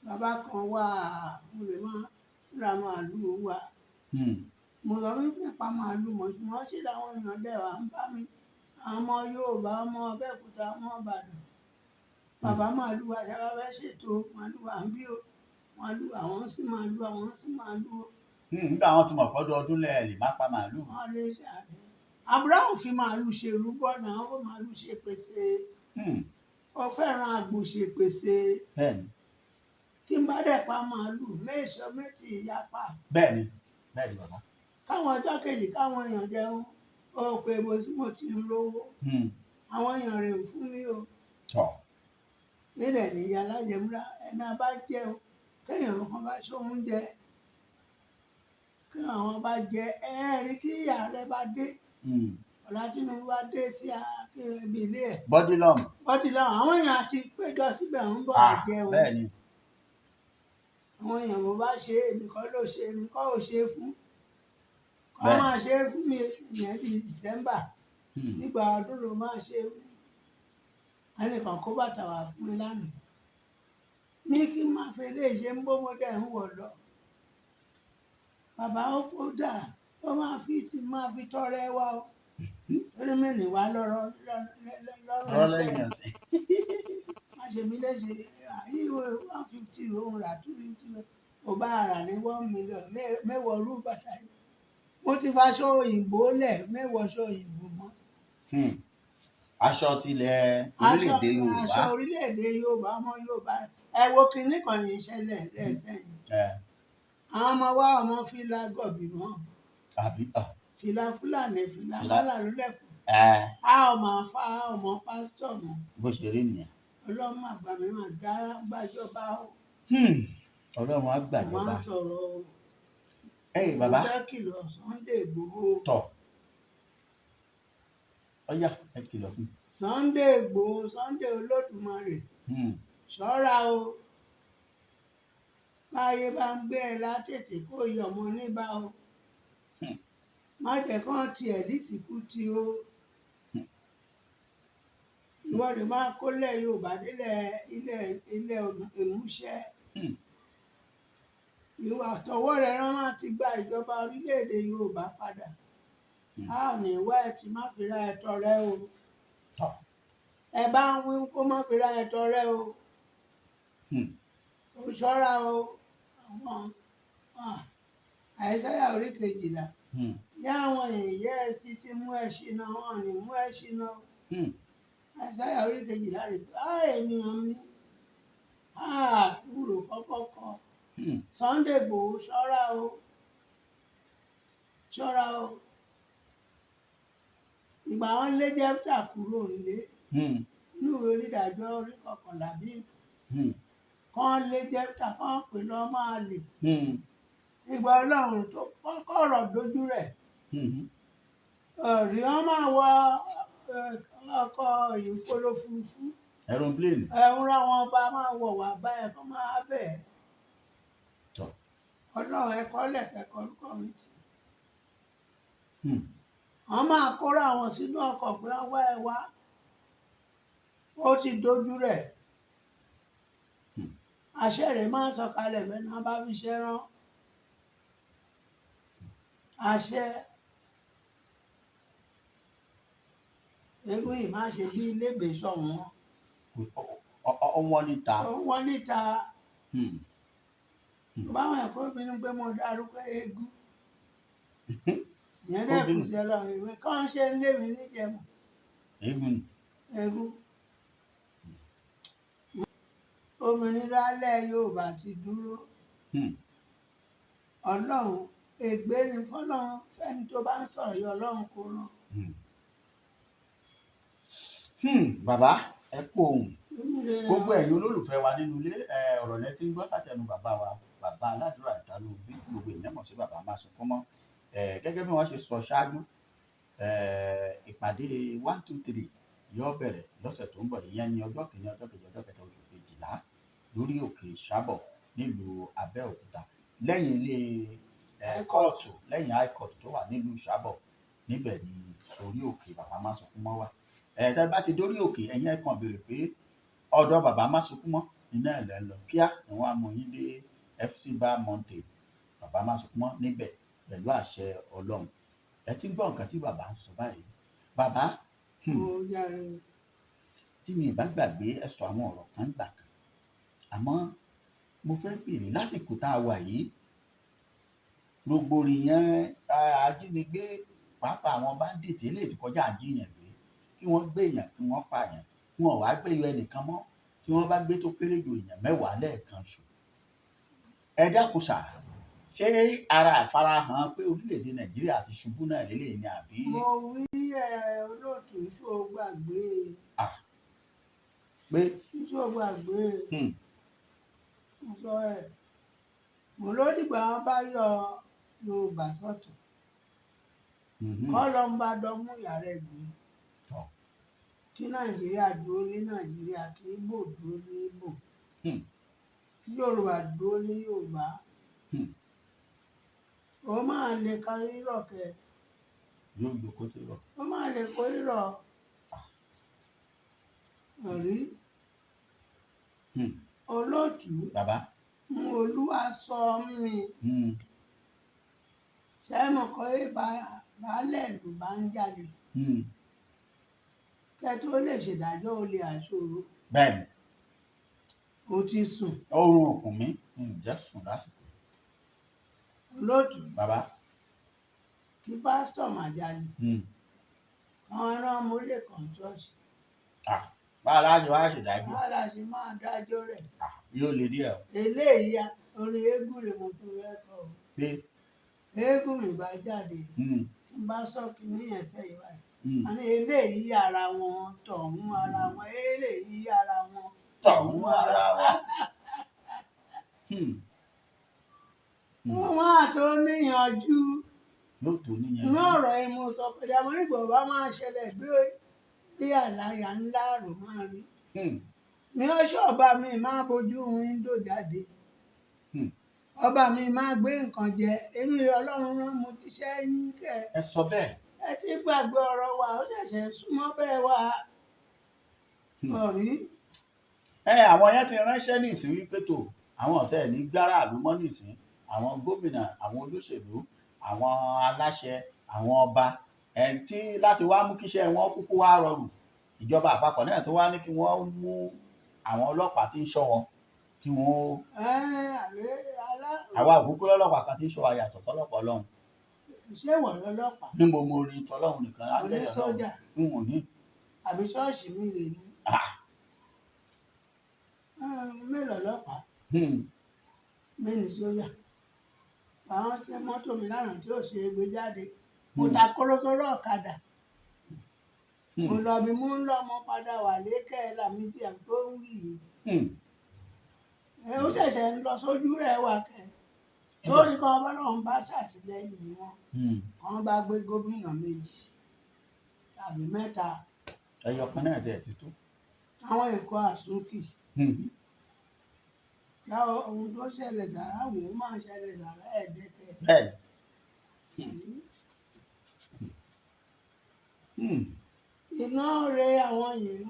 Bàbá kan wà mo lè máa ra màálùú wa. Mo sọ wípé pa màálùú mọ̀ ṣùgbọ́n ṣé làwọn èèyàn dẹ̀ wá ń bá mi. Àwọn ọmọ Yorùbá ọmọ Abẹ́òkúta ọmọ Ìbàdàn. Bàbá màálùú wa ṣe bá fẹ́ ṣètò màálùú wa ń bí o. Màálùú àwọn sì màálùú o. Nígbà wọn ti mọ̀ pọ́dún ọdún lẹ́ẹ̀lì má pa màálùú. Wọ́n lè ṣe àdé. Abrahamu fi màálùú ṣe rúbọ náà ó màálùú ṣe pèsè. Ó fẹ́ràn àgbò ṣe pèsè. Bẹ́ẹ̀ni. Kí n bá dẹ̀ pa màálùú méṣọ méjì ìyapa. Bẹ́ẹ̀ni bàbá. Káwọn ọjọ́ kejì káwọn èèyàn jẹun ó pé mo ti ń lówó. Àwọn èèyàn rẹ̀ ń fún mi o. Nílẹ̀ ní ìyá alájẹmúra ẹni a bá jẹ o kéèyàn kan bá ṣe oúnjẹ kí àwọn bá jẹ rí kí ìyá rẹ bá dé. Ọ̀la Tinubu bá dé sí ibi ilé ẹ̀. Bọ́dílọ́mù. Àwọn èèyàn ti péjọ síbẹ̀ ń bọ̀ àjẹun. Bẹ́ẹ̀ni. Àwọn èèyàn mo bá ṣe èmi kọ́ ló ṣe èmi kọ́ ò ṣe fún. Kọ́ máa ṣe fún mi ìyẹn di December. Nígbà ọdún ló máa ṣe fún. Ẹnìkan kó bàtà wá fún mi lánàá. Ní kí n máa fi ilé ṣe ń bó mo dẹ̀ ń wọ̀ lọ. Bàbá ó kó dà ó máa fi tọrẹ wa o torí mi ní wá lọ́rọ̀ rọ́ iṣẹ́ lẹ́yìn ọ̀sẹ̀. má ṣe mí léṣe ìwé 150 òun rà 250 ò bá rà ní 1 million mẹ́wọ̀ rú bàtà yìí mo ti faṣọ òyìnbó lẹ̀ mẹ́wọ̀ aṣọ òyìnbó mọ́. Aṣọ tilẹ̀ orílẹ̀-èdè Yorùbá. Aṣọ orílẹ̀-èdè Yorùbá ọmọ Yorùbá ẹ wo kinní kan yìí ṣẹlẹ̀ lẹ́sẹ̀yìn. Àwọn ọmọ wa ọmọ fìlà gọ̀bì mọ́. Àbí Fìlà Fúlàní fìlà mọ́là ló lẹ̀kùn. A ọmọ afá ọmọ pásítọ̀ mọ́. Bó ṣe rí nìyẹn. Ọlọ́run àgbà mi máa dá gbàjọba o. Ọlọ́run á gbàjọba. Wọ́n á sọ̀rọ̀ bàbá. Mo fẹ́ kìlọ̀ Sunday Igboho. Tọ̀. Ọ̀yá ẹ kìlọ̀ fún. Sunday Igboho Sunday Olódùmarè. Ṣọ́ra o. Báyé bá ń gbé ẹ látètè kó yọ ọmọ níbà o. Má jẹ́ kán tiẹ̀ lítìkútì o. Ìwọ rẹ̀ máa kólẹ̀ Yorùbá délẹ̀ ilẹ̀ ìmúṣẹ. Ìwà àtọwọ́ rẹ̀ rán máa ti gba ìjọba orílẹ̀-èdè Yorùbá padà. A ò ní wá ẹ tí má fi ra ẹ tọrẹ o. Ẹ bá ń wí kó má fi ra ẹ tọrẹ o. Ó ṣọ́ra o. Àwọn Àìsáyà orí 12. Ìyá àwọn ìyá ẹ sì ti mú ẹ ṣìnà wọn ní mú ẹ ṣìnà. Àìsáyà orí 12 rẹ̀ sọ, ènìyàn mi, kúrò kọ́kọ́. Sunday Igboho ṣọ́ra o. Ṣọ́ra o. Ìgbà wọn lé Jẹ́fítà kúrò nílé. Inú ìwé onídàájọ́ orí 11 bí. Kán lé Jẹ́fítà kán pè lọ́ máa lè. Ìgbà Ọlọ́run tó kọ́kọ́ ọ̀rọ̀ dojú rẹ̀. Rí wọn máa wọ ọkọ̀ ìfolofurufú. Aeroplane. Ẹ̀rùn àwọn ọba máa wọ̀ wá báyẹn kó máa bẹ̀. Ọlọ́run ẹ̀kọ́ lẹ̀kẹ̀kọ́ orúkọ mi tì. Wọ́n máa kóra wọn sínú ọkọ̀ pé wọ́n wá ẹ wá. Ó ti dojú rẹ̀. Àṣẹ rẹ̀ máa ń sọ̀kalẹ̀ mẹ́nu wọn bá fi ṣẹ́ rán. Àṣẹ eégún yìí máa ṣe bí ilébè sọ̀wọ́n. Ọwọ́n níta. Ọwọ́n níta. Báwọn ẹ̀kọ́ bínú pé mo dárúkọ eégún. Ìyẹn dẹ̀ kù sí Ọlọ́run ìwé kán ṣe ń lé mi níjẹ̀mú. Eégún. Eégún. Òmìnira ilẹ̀ Yorùbá ti dúró. Ọlọ́run ègbé ni fọ́lọ́run fẹ́ni tó bá ń sọ̀rọ̀ yọ Ọlọ́run kó rán. Bàbá ẹ kú ohùn. Gbogbo ẹ̀yin olólùfẹ́ wa nínú ilé ọ̀rọ̀ lẹ ti ń gbọ́ látẹnu bàbá wa bàbá Aládùúrà Ìtàlóbí tí gbogbo èèyàn mọ̀ sí bàbá Másunkúnmọ́. Gẹ́gẹ́ bí wọ́n ṣe sọ ṣáájú ìpàdé 1 2 3 yóò bẹ̀rẹ̀ lọ́sẹ̀ tó ń bọ̀ ìyẹn ní ọjọ́ kìíní ọjọ́ kejì ọjọ́ kẹta oṣù kejìlá lórí òkè Ìṣàbọ̀ nílùú Abẹ́òkúta lẹ́yìn ilé kóòtù lẹ́yìn high court tó wà nílùú Ìṣàbọ̀ níbẹ̀ ni orí òkè bàbá Másunkúnmọ́ wà. Tẹ́ bá ti dórí òkè ẹ̀yin ẹ kàn béèrè pé ọ̀dọ̀ bàbá Másunkúnmọ́ iná ẹ̀ lẹ́ lọ kíá ni wọ́n á mú yín dé FCBA Mountain bàbá Másunkúnmọ́ níbẹ̀ pẹ̀lú àṣẹ Ọlọ́run. Ẹ ti ń gbọ́ nǹkan tí bàbá ń sọ báyìí. Bàbá tí mi bá gbàgbé ẹ sọ àwọn ọ̀rọ̀ kan gbà kan àmọ́ mo fẹ́ béèrè lásìkò tá a wà yìí rògbòdìyàn ajínigbé pàápàá àwọn báńdíìtì eléyìí ti kọjá àjíyàn gbé kí wọ́n gbé èèyàn kí wọ́n pa èèyàn wọn ò wá gbé yọ ẹnìkan mọ́ tí wọ́n bá gbé tó kéré ju èèyàn 10 lẹ́ẹ̀kan ṣo. Ẹ dákun sà ṣé ara àfarahàn pé orílẹ̀-èdè Nàìjíríà ti ṣubú náà lélẹ̀ ni àbí. Mo wí olóòtú ṣó gbàgbé. Pé ṣó gbàgbé. Mo sọ mo ló dìgbà wọn bá yọ Yorùbá sọ́tọ̀. Kọ́ ló ń bá dọ́mú yàrá ẹ̀gbìn. Kí Nàìjíríà dúró ní Nàìjíríà kí Ìgbò dúró ní Ìgbò. Kí Yorùbá dúró ní Yorùbá. Ó máa lè ka rírọ̀ kẹ. Yóò gbòkó tí rọ̀. Ó máa lè kó rírọ̀. Rí. Olóòtú. Bàbá. Olúwa sọ mí. ṣé mọ̀ kọ́ baálẹ̀ ìlú bá ń jáde kẹ́ tó lè ṣèdájọ́ olè àṣòro bẹ́ẹ̀ni ó ti sùn. oorun òkùn mi jẹ́ sùn lásìkò. Olóòtú bàbá. kí pásítọ̀ má jalè àwọn ará mọ́lẹ̀ kan ṣọ́ọ̀ṣì. báwo la ṣe wá ṣèdájọ́. báwo la ṣe máa dájọ́ rẹ̀. yóò lè rí ẹ o. eléyìí orin eégún rẹ̀ mo tún rẹ́ kọ́ ọ. pé eégún mi bá jáde n bá sọ́ọ̀kì ní ẹ̀sẹ̀ ìwà yìí wọ́n ní eléyìí ara wọn tọ̀hún ara wọn eléyìí ara wọn tọ̀hún ara wọn. wọ́n máa tó níyànjú. yóò tó níyànjú. inú ọ̀rọ̀ yìí mo sọ pé àwọn onígbò bá máa ṣẹlẹ̀ bí àlàyé ńlá rò máa rí. ní ọ̀ṣọ́ ọba mi máa bójú wíńdò jáde. ọba mi máa gbé nǹkan jẹ èmi Ọlọ́run rán mo ti ṣẹ́yìn kẹ́. ẹ sọ bẹ́ẹ̀. ẹ ti gbàgbé ọ̀rọ̀ wa ó ṣẹ̀ṣẹ̀ súnmọ́ bẹ́ẹ̀ wá. ọ̀rí. àwọn yẹn ti ránṣẹ́ ní ìsìn wípé tó àwọn ọ̀tẹ̀ ní gbára àlùmọ́ nìsín àwọn gómìnà àwọn olóṣèlú àwọn aláṣẹ àwọn ọba tí láti wá mú kíṣẹ́ wọn kúkú wá rọrùn ìjọba àpapọ̀ náà tó wá ní kí wọ́n mú àwọn ọlọ́pàá tí ń ṣọ́ wọn kí wọ́n. àwa òkúkú lọ́lọ́pàá kan tí ń ṣọ́ wa yàtọ̀ sọ́lọ́pàá Ọlọ́run. ṣé wọ̀ lọ́lọ́pàá. ní mo mọ orin tọ́lọ́run nìkan oní sójà n ò ní. àbí ṣọ́ọ̀ṣì mi lè ní. mélòó lọ́pàá. mélòó sójà. àwọn tí mọ́tò mi lánàá tí ò ṣe é gbé jáde mo ta kóró sórí ọ̀kadà mo lọ bí mo ń lọ mo padà wà lékẹ́ Lámídì àgbo wì yìí ó ṣẹ̀ṣẹ̀ ń lọ sójú rẹ̀ wà kẹ́ sórí kan bá náà ń bá ṣàtìlẹ́yìn wọn wọn bá gbé gómìnà méjì tàbí mẹ́ta. ẹyọ kan náà tẹ̀ ti tó. àwọn Èkó àsúnkì ohun tó ṣẹlẹ̀ sára wò ó máa ṣẹlẹ̀ sára ẹ̀ẹ́dẹ́gbẹ̀. bẹ́ẹ̀ni. iná re àwọn yìí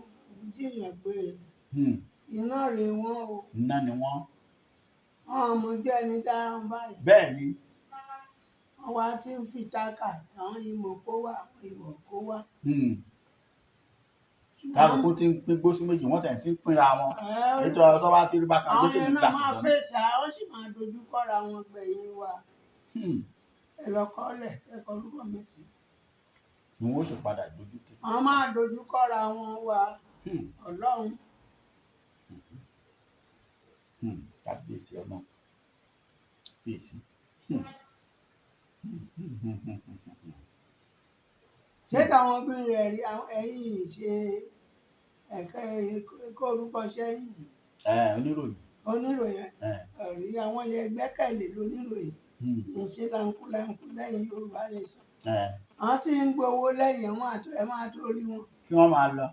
jìyàn gbé iná re wọn o. iná ni wọ́n. àwọn ọmọ jẹ́ ẹni dára báyìí. bẹ́ẹ̀ni. wọ́n wá tí ń fi tákà àwọn ìmọ̀ kó wá àwọn ìmọ̀ kó wá. kálukú tí ń pín gbósí méjì wọ́n tẹ̀ tí ń pínra wọn ètò ọ̀rọ̀ tó bá ti rí bákan jẹ́ kí n gbà tó lọ. àwọn yẹn náà máa fèsì àwọn sì máa dojú kọ́ra wọn gbẹ̀yìn wa. ẹ lọ kọ́lẹ̀ ẹ̀kọ́ orúkọ méjì. ni wọ́n sì padà dojú tì. wọ́n máa dojú kọ́ra wọn wa Ọlọ́run. kábíyèsí ọmọ kábíyèsí. ṣé táwọn obìnrin rẹ̀ rí ẹ̀yìn ṣe ẹ̀ka ẹ̀kọ́ orúkọ sẹ́yìn. oníròyìn. oníròyìn rí àwọn yẹn gbẹ́kẹ̀lé lóníròyìn ìṣe láńkúláńkú lẹ́yìn Yorùbá Nation. àwọn tí ń gbowó lẹ́yìn ẹ̀ máa tó rí wọn. kí wọ́n máa lọ.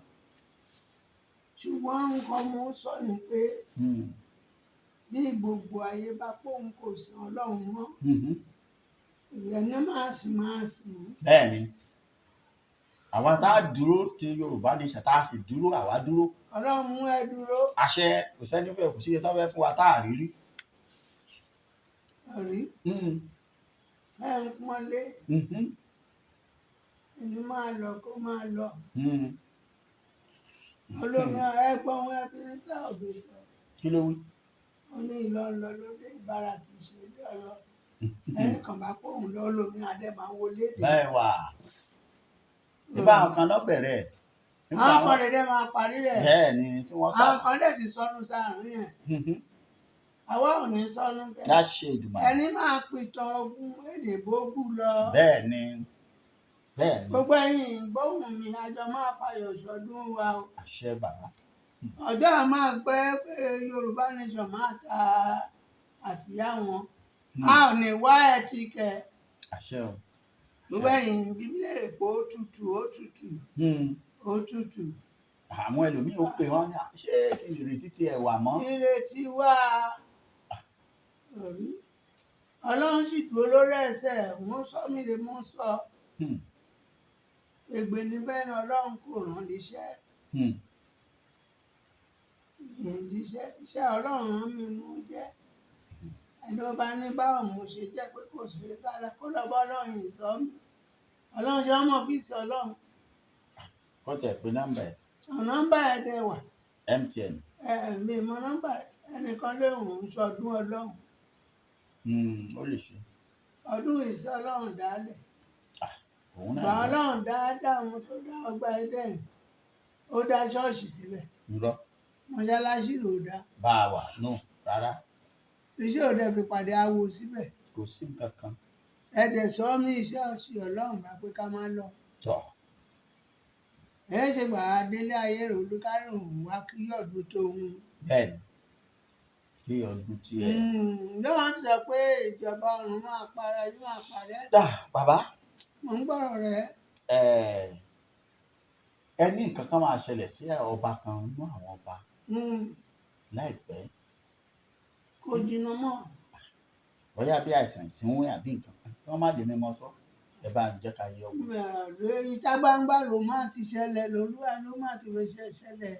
ṣùgbọ́n nǹkan mo sọ ni pé bí gbogbo ayé bá pòun kò sí Ọlọ́run mọ́ ìyẹn ní máa sìn. bẹ́ẹ̀ni àwa tá a dúró ti Yorùbá Nation tá a sì dúró àwa dúró. Ọlọ́run mú ẹ dúró. àṣẹ kò sẹ́ni fẹ́ kò sí iye tó fẹ́ fún wa tá a rí rí. rí ẹ ń pọ́nlé ẹni máa lọ kó máa lọ. olómi ẹgbọ́n wọn ẹbí ní sáòbí sọ. kí ló wí. ó ní Ìlọrin lóde Ìbàrà kì í ṣe ilé ọ̀rọ̀ ẹnìkan bá pòun lọ olómi adé máa wọlé dé. bẹ́ẹ̀ wà nígbà àwọn kan náà bẹ̀rẹ̀. àwọn kan dédé máa parí rẹ̀. bẹ́ẹ̀ ni tí wọ́n sá. àwọn kan dẹ̀ ti sọnù sáàrin ẹ̀. àwa ò ní sọnù kẹ́. láṣẹ Èdùmàrè. ẹni máa pìtàn ogun èdè bógù lọ. bẹ́ẹ̀ ni bẹ́ẹ̀ ni. gbogbo ẹ̀yin gbóhùn mi àjọ máa fàyọ̀ ṣọdún wa o. àṣẹ bàbá. ọjọ́ a máa pẹ́ pé Yorùbá Nation máa ta àsíá wọn. a ò ní wá ẹtì kẹ. àṣẹ o. gbogbo ẹ̀yin bíbélì pé ó tutù ó tutù ó tutù. àwọn ẹlòmíì ó pè wọ́n ní ṣé ìrètí ti ẹ̀ wà mọ́. ìrètí wà. Ọlọ́run sì dúró lórí ẹsẹ̀ mú sọ mí lè mú sọ. ègbè ní fẹ́ràn Ọlọ́run kò rán níṣẹ́. iṣẹ́ Ọlọ́run rán mi mú jẹ́. ẹni ó bá ní báwo mo ṣe jẹ́ pé kò ṣe dára kó lọ bọ́ ọlọ́run ìsọ mi ọlọ́run ṣe ọmọ ọ́fíìsì ọlọ́run. kọ́ tẹ̀ pé nọ́mbà ẹ̀. nọ́mbà ẹ̀ dẹ̀ wà. MTN. mi mọ nọ́mbà ẹnìkan léwu ń sọdún ọlọ́run. ó lè ṣe. ọdún ìsọ ọlọ́run dálẹ̀. òun náà. gbà ọlọ́run dáadáa mo tó dá ọgbà ẹdẹ́yìn ó dá ṣọ́ọ̀ṣì síbẹ̀. irọ́. mọ́ṣáláṣí ló dá. bá a wà nù rárá. iṣẹ́ òde fi pàdé awo síbẹ̀. kò sí nǹkan kan. ẹ̀dẹ̀ sọ mí iṣẹ́ ọ̀sìn ọlọ́run bá pé ká máa lọ. tọ́. ẹ ṣe gbà á délé ayé rò olúkárùn wá kí ọdún tó ń. bẹ́ẹ̀ni kí ọdún tí ẹ. lọ́wọ́n ti sọ pé ìjọba ọ̀run máa para yóò máa parẹ́. bàbá. mo ń gbọ́rọ̀ rẹ. ẹ ní nǹkan kan máa ṣẹlẹ̀ sí ọba kan nínú àwọn ọba láìpẹ́. kò jìnnà mọ́. bóyá bí àìsàn ìsínwó àbí nǹkan kan kí wọ́n má lè mímọ́ sọ ẹ bá ń jẹ́ ká yọ ọgbọ́n. ìta gbangba ló máa ti ṣẹlẹ̀ lolúwa ló máa ti fi ṣẹlẹ̀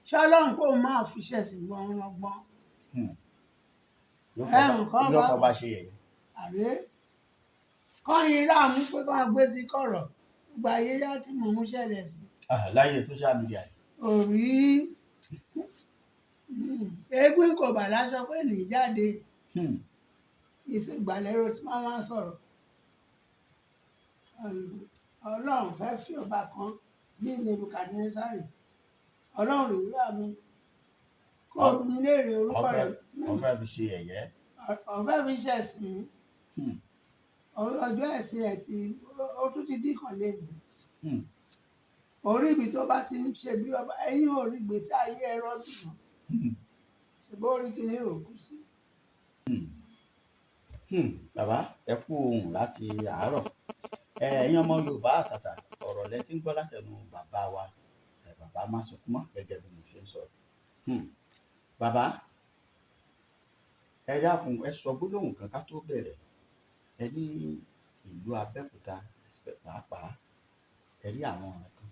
ṣọlọ́run kò máa fi ṣẹ̀sìn gbọ́nrọ́gbọ́n. yóò fọba ṣe yẹ̀yẹ́. àrẹ kọ́yìn rà mú pé kọ́ gbé sí kọ̀rọ̀ gbogbo ayé yá tí mò ń ṣẹlẹ̀ sí. láyé social media. òrí eégún kò bà láṣọ pé ní jáde ìṣègbàlérò tí wọ́n máa sọ̀rọ̀. ọlọ́run fẹ́ fi ọba kan ní Nebukadnesari ọlọ́run ìwúrà mi kó mi léèrè orúkọ rẹ̀. ọ̀fẹ́ fi ṣe ẹ̀yẹ́. ọ̀fẹ́ fi ṣe ẹ̀sìn ọjọ́ ẹ̀sìn ẹ̀ tí ó tún ti dínkàn lẹ́nu. orí ibi tó bá ti ń ṣe bí ọba ẹ̀yìn orí gbèsè ayé ẹ̀rọ dùn ṣùgbọ́n orí kìíní rò kú sí. bàbá ẹ kú ohùn láti àárọ̀ ẹ̀yin ọmọ Yorùbá àtàtà ọ̀rọ̀ lẹ ti ń gbọ́ látẹnu bàbá wa bàbá Másùnkúnmọ́ gẹ́gẹ́ bí mo ṣe ń sọ. bàbá ẹ dákun ẹ sọ gbólóhùn kan ká tó bẹ̀rẹ̀ ẹ ní ìlú Abẹ́òkúta pàápàá ẹ rí àwọn ọ̀rẹ́ kan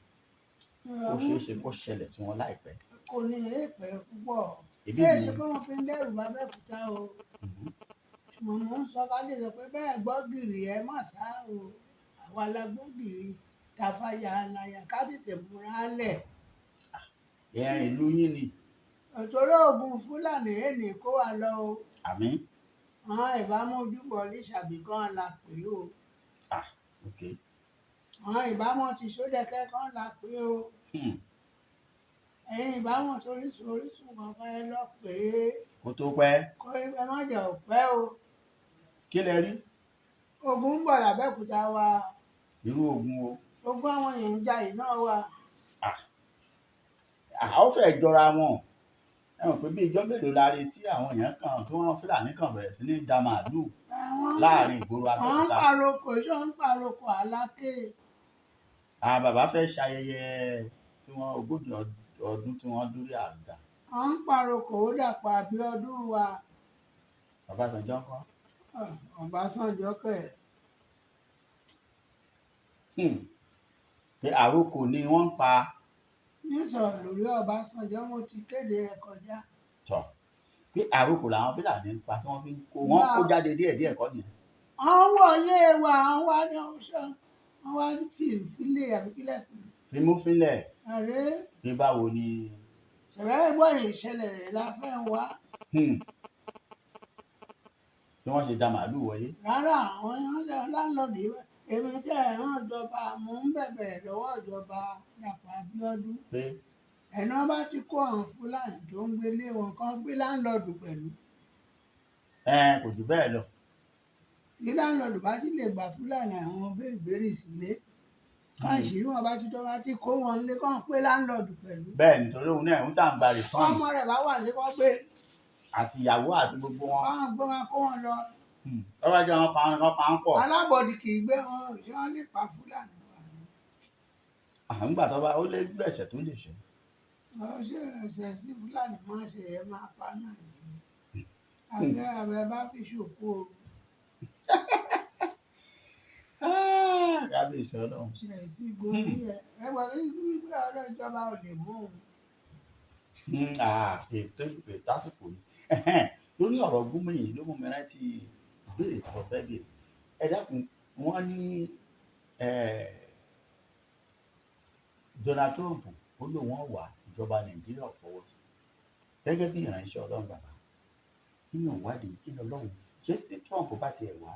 ó ṣeé ṣe kó ṣẹlẹ̀ sí wọn láìpẹ́. kò ní èèpẹ̀ púpọ̀ Ebi bẹ́ẹ̀ ni- ṣe kí wọ́n fi ń dẹ́rù bá Abẹ́òkúta o ṣùgbọ́n mò ń sọ ká lè sọ pé bẹ́ẹ̀ gbọ́ gìrì ẹ má sá o àwa la gbọ́ gìrì tàfàyà àlàyà ká tètè múra lẹ̀. ìlú yín ni. òtòrò ogun Fúlàní èèní kó wa lọ o àmín. àwọn ìbámu ojúbọ Lísàbí gan la pè o ok. àwọn ìbámu ti Sódẹkẹ gan la pè o ẹ̀yin ìbámu tó orísun kankan ẹ lọ pè é kó tó pẹ́ kó ẹ má jẹ́ òpẹ́ o. kí lẹ rí ogun ń bọ̀ l'Abẹ́òkúta wa irú ogun o. ogun àwọn èèyàn ń jà yìí náà wa. ó fẹ́ jọra wọn ẹ mọ̀ pé bí ijọ́ mélòó la rí tí àwọn èèyàn kan tí wọ́n Fúlàní kan bẹ̀rẹ̀ sí ní da màálùú láàrin ìgboro wọ́n ń Abẹ́òkúta. paroko ṣé wọ́n ń paroko Aláké. àwọn bàbá fẹ́ ṣayẹyẹ tí wọ́n ogójì ọdún tí wọ́n dórí àga. wọ́n ń paroko ó Dàpọ̀ Abíọ́dún wa Ọbásanjọ́ kọ́. Ọbásanjọ́ kẹ̀. pé àròkò ni wọ́n ń pa. nísọ̀rọ̀ lórí Ọbásanjọ́ mo ti kéde ẹ̀ kọjá. tọ̀ pé àròkò làwọn Fúlàní ń pa tí wọ́n fi ń kó wọ́n kó jáde díẹ̀díẹ̀ kọ́ nìyẹn. wọ́n wọlé wa wọ́n wá ní ọ̀ṣọ́ wọ́n wá fìlè àbíkílẹ̀ pé. fimúfínlẹ̀ àrẹ bí báwo ni. ṣẹ̀fẹ̀ ẹ̀gbọ́n ìṣẹ̀lẹ̀ rẹ̀ la fẹ́ wá. bí wọ́n ṣe da màálùú wọlé. rárá àwọn láńlọ́ọ̀dù èmi tẹ́ ẹ̀ ràn ìjọba mò ń bẹ̀bẹ̀ lọ́wọ́ ìjọba Dàpọ̀ Abíọ́dún pé ẹ̀nà bá ti kó àwọn Fúlàní tó ń gbélé wọn kan gbé láńlọ́ọ̀dù pẹ̀lú kò jù bẹ́ẹ̀ lọ. tí láńlọ́ọ̀dù bá ti lè gba Fúlàní àwọn bèrèbèrè sílé káàṣírí wọn bá ti tó bá ti kó wọn lé kàn pé láńlọ́ọ̀dù pẹ̀lú bẹ́ẹ̀ nítorí òun náà ń tà ń gba rìtọ́ọ̀nù ọmọ rẹ̀ bá wà lé kọ́ pé àti ìyàwó àti gbogbo wọn. káwọn gbé wọn kó wọn lọ lọ́wọ́ jẹ́ wọn pa ń pọ̀. alábọ̀dì kì í gbé wọn ṣé wọ́n lè pa Fúlàní wa àǹgbà tó bá ó lé gbẹ̀ṣẹ̀ tó lè ṣe. ṣé ẹsẹ̀ sí Fúlàní máa ṣe ẹ máa pa náà ni àgbẹ̀ abẹ bá fi ṣòkò kábíyèsí Ọlọ́run. ṣe sí gorí ẹ wọ gbígbé ọ̀rọ̀ ìjọba ò lè mú un. ètò ìtàsìkò yìí lórí ọ̀rọ̀ Gumi yìí ló mú mi rántí ìbéèrè tí mo fẹ́ béèrè. Ẹ dákun, wọ́n ní Donald Trump ó lò wọ́n wà ìjọba Nàìjíríà ò fọwọ́ sí gẹ́gẹ́ bí ìránṣẹ́ Ọlọ́run bàbá nínú ìwádìí kí lọ́lọ́run ṣé tí Trump bá tiẹ̀ wá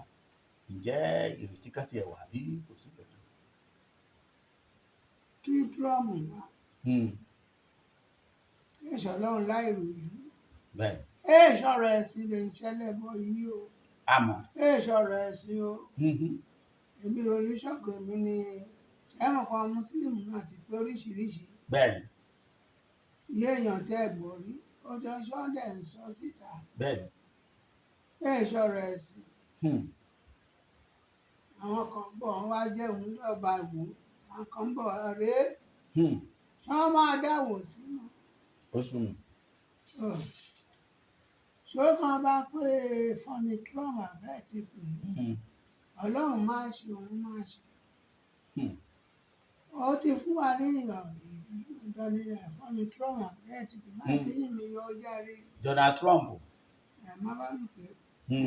ǹjẹ́ ìrètí kan tiẹ̀ wà bí kò sí kankan. kí Trump wá èso Ọlọ́run láì ròyìn bẹ́ẹ̀ èso ọ̀rọ̀ ẹ̀sìn lè ń ṣẹlẹ̀ bọ̀ yìí o àmọ́ èso ọ̀rọ̀ ẹ̀sìn o èmi ròyìn ṣọ́ọ̀kì mi ni ẹ̀wọ̀n kan mùsùlùmí náà ti pé oríṣiríṣi bẹ́ẹ̀ iye èèyàn tẹ́ ẹ̀ gbọ́ rí ó jọ sọ́dẹ̀ ń sọ síta bẹ́ẹ̀ èso ọ̀rọ̀ ẹ̀sìn àwọn kan bọ̀ wọ́n wá jẹ́ òun lọ́ba ìwò àwọn kan bọ̀ rèé tí wọ́n máa dáwò sínú ó sùn ṣó kan bá pé fọ́ni Trump àbẹ́ ti pè é Ọlọ́run máa ṣe òun máa ṣe ó ti fún wa ní ìdọ́ni fọ́ni Trump àbẹ́ ti pè má kí ni yóò járe Donald Trump ẹ̀ má bá mi pè é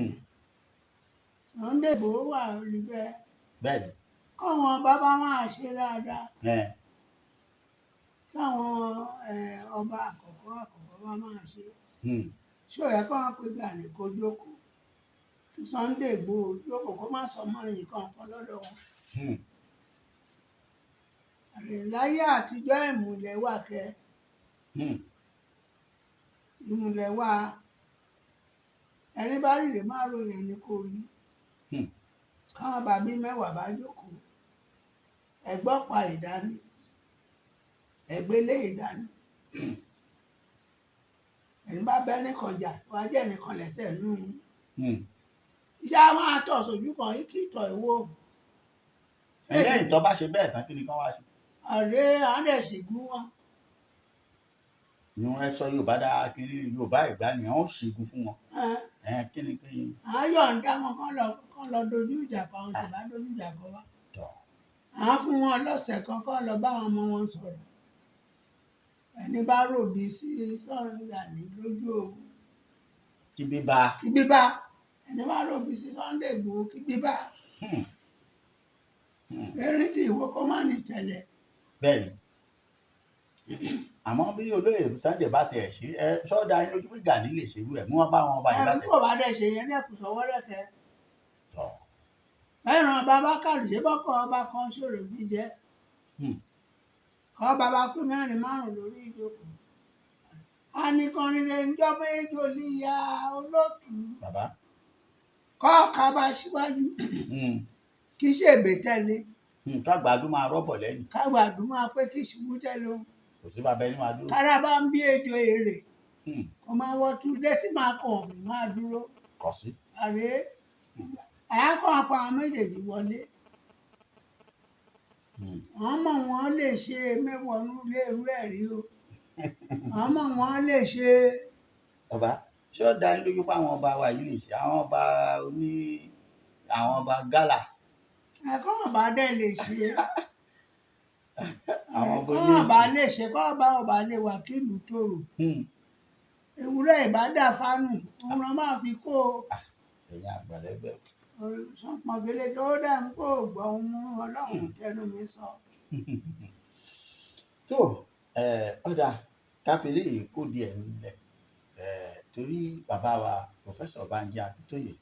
Sunday Igboho wà níbẹ̀ bẹ́ẹ̀ káwọn bàbá máa ṣe dáadáa ni káwọn ọba àkọ́kọ́ bá máa ṣe ṣé ó yẹ kó wọn pe Gani kó jókòó kí Sunday Igboho jókòó kó má sọ mọ́ ẹ̀yìn kan lọ́dọ̀ wọn. Láyé àtijọ́ ìmùlẹ̀ wà kẹ́ ìmùlẹ̀ wà ẹni bá rìnrìn máa ròyìn ẹni kò rí káwọn bàbí mẹ́wàá bá jókòó ẹ̀gbọ́pa ìdání ẹ̀gbélé ìdání ẹni bá bẹ́ nìkan jà wá jẹ́ nìkan lẹ́sẹ̀ nù iṣẹ́ á máa tọ̀ sójú kan yìí kí ìtọ̀ ìwò. lẹ́yìn tó bá ṣe bẹ́ẹ̀ tán kí ni kán wá ṣe. ọ̀rẹ́ àádẹ́sìgún wọn. ìwọ̀n ẹ sọ Yorùbá dáa kí Yorùbá ìgbà ni wọ́n ṣègùn fún wọn. kí ni kí. ayọ̀ ń dá wọn kán lọ dojú ìjà kan àwọn tó bá dojú ìjà kan wá. à ń fún wọn lọ́sẹ̀ kan kán lọ bá àwọn ọmọ wọn sọ̀rọ̀ ẹni bá ròbí sí Gani lójú ogun kí bíbá ẹni bá ròbí sí Sunday Igboho kí bíbá erin kì í wo kó má ní tẹ̀lẹ̀. bẹ́ẹ̀ni àmọ́ bí olóyè Sunday bá tiẹ̀ ṣe ẹ ṣọ́ọ́dà yín lójú pé Gani lè ṣerú ẹ̀ mú wọn bá wọn bá yín bá tẹ̀. ẹ̀rí kò bá dẹ̀ ṣe yẹn dẹ́kun sọ́wọ́ rẹ̀kẹ́. ẹ̀ràn bàbá kàlùṣe bọ́kọ̀ ọba kan ṣòro bí jẹ́ kọ́ bàbá kú mẹ́rin márùn lórí ìjókòó anìkanrinre ń jọ́ méjì líya olóòtú kọ́ kaba síwájú kí ṣègbè tẹ̀lé kágbàdú máa rọ́bọ̀ lẹ́yìn kágbàdú máa pé kí ṣubú tẹ̀lé o kò sí bàbá ẹni máa dúró kára bá ń bí ejò èrè kò máa wọ́ tu dẹ́sí máa kàn ọ̀gbìn máa dúró kọ̀ sí. àrè àyàkọ́ apá àwọn méjèèjì wọlé ọmọ wọn lè ṣe mẹ́wọ̀ọ́nú lérú ẹ̀rí o ọmọ wọn lè ṣe. bàbá ṣé ó dá yín lójú pé àwọn ọba wa yìí lè ṣe àwọn ọba galas. ẹ̀kọ́ ọba dẹ̀ lè ṣe àwọn ọba ẹ̀kọ́ ọba lè ṣe kọ́ ọba lè wà kí ìlú tòrò ewúrẹ́ ìbádà fánù ọ̀ràn máa fi kó o. ẹ̀yin àgbàlẹ́gbẹ̀. sọpọ̀gẹ́lẹ́ tó dà ń kó gbọ́ ohun Ọlọ́run tẹnu mi sọ. tó ọ̀dà káfílẹ̀ yìí kó díẹ̀ nílẹ̀ torí bàbá wa Professor Banji Akíntóyè.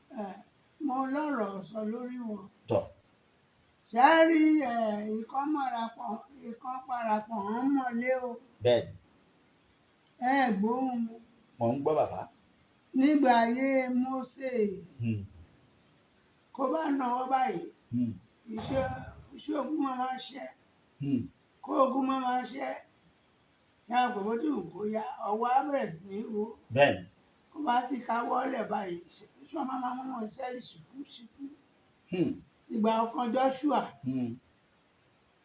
mo lọ́rọ̀ sọ lórí wọn. tọ́. sẹ́rí ikán parapọ̀ hàn mọ́lé o. bẹ́ẹ̀ni. ẹ gbóhùn mi. mo ń gbọ́ bàbá. nígbà ayé Mósè kó bá náwó báyìí iṣẹ́ ogun máa ṣe kó ogun máa ṣe ṣe àpòpọ̀ tí kò ya ọwọ́ abẹ́rẹ́ sí ní wo. bẹ́ẹ̀ni. kó bá ti káwọ́ lẹ̀ báyìí ṣé wọ́n máa mú wọn sẹ́ẹ̀lì ṣùkú. ìgbà ọkàn Joshua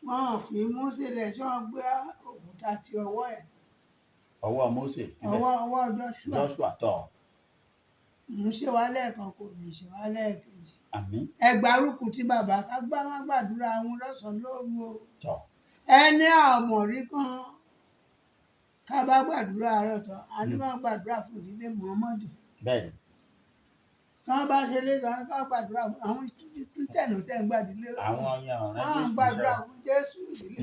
wọ́n fi Mósè lẹ̀ ṣé wọ́n gbé òkúta ti ọwọ́ ẹ̀. ọwọ́ Mósè síbẹ̀. ọwọ́ Joshua tọ̀. ń ṣe wá lẹ́ẹ̀kan kò ní ṣe wá lẹ́ẹ̀kejì. àmín. ẹgbàrúkú tí bàbá ká gbá má gbàdúrà àwọn lọ́sàn-án lóru o. tọ̀. ẹni àmọ̀rí kan ká bá gbàdúrà rẹ̀ tán a ní máa gbàdúrà fún ìdílé Muhammadu. bẹ́ẹ̀ni. wọ́n bá ṣe lé lọ ká gbàdúrà àwọn kírísítẹ̀nì tẹ̀ ń gbàdúrà àwọn yẹn ọ̀rẹ́ wọ́n Jésù gbàdúrà fún Jésù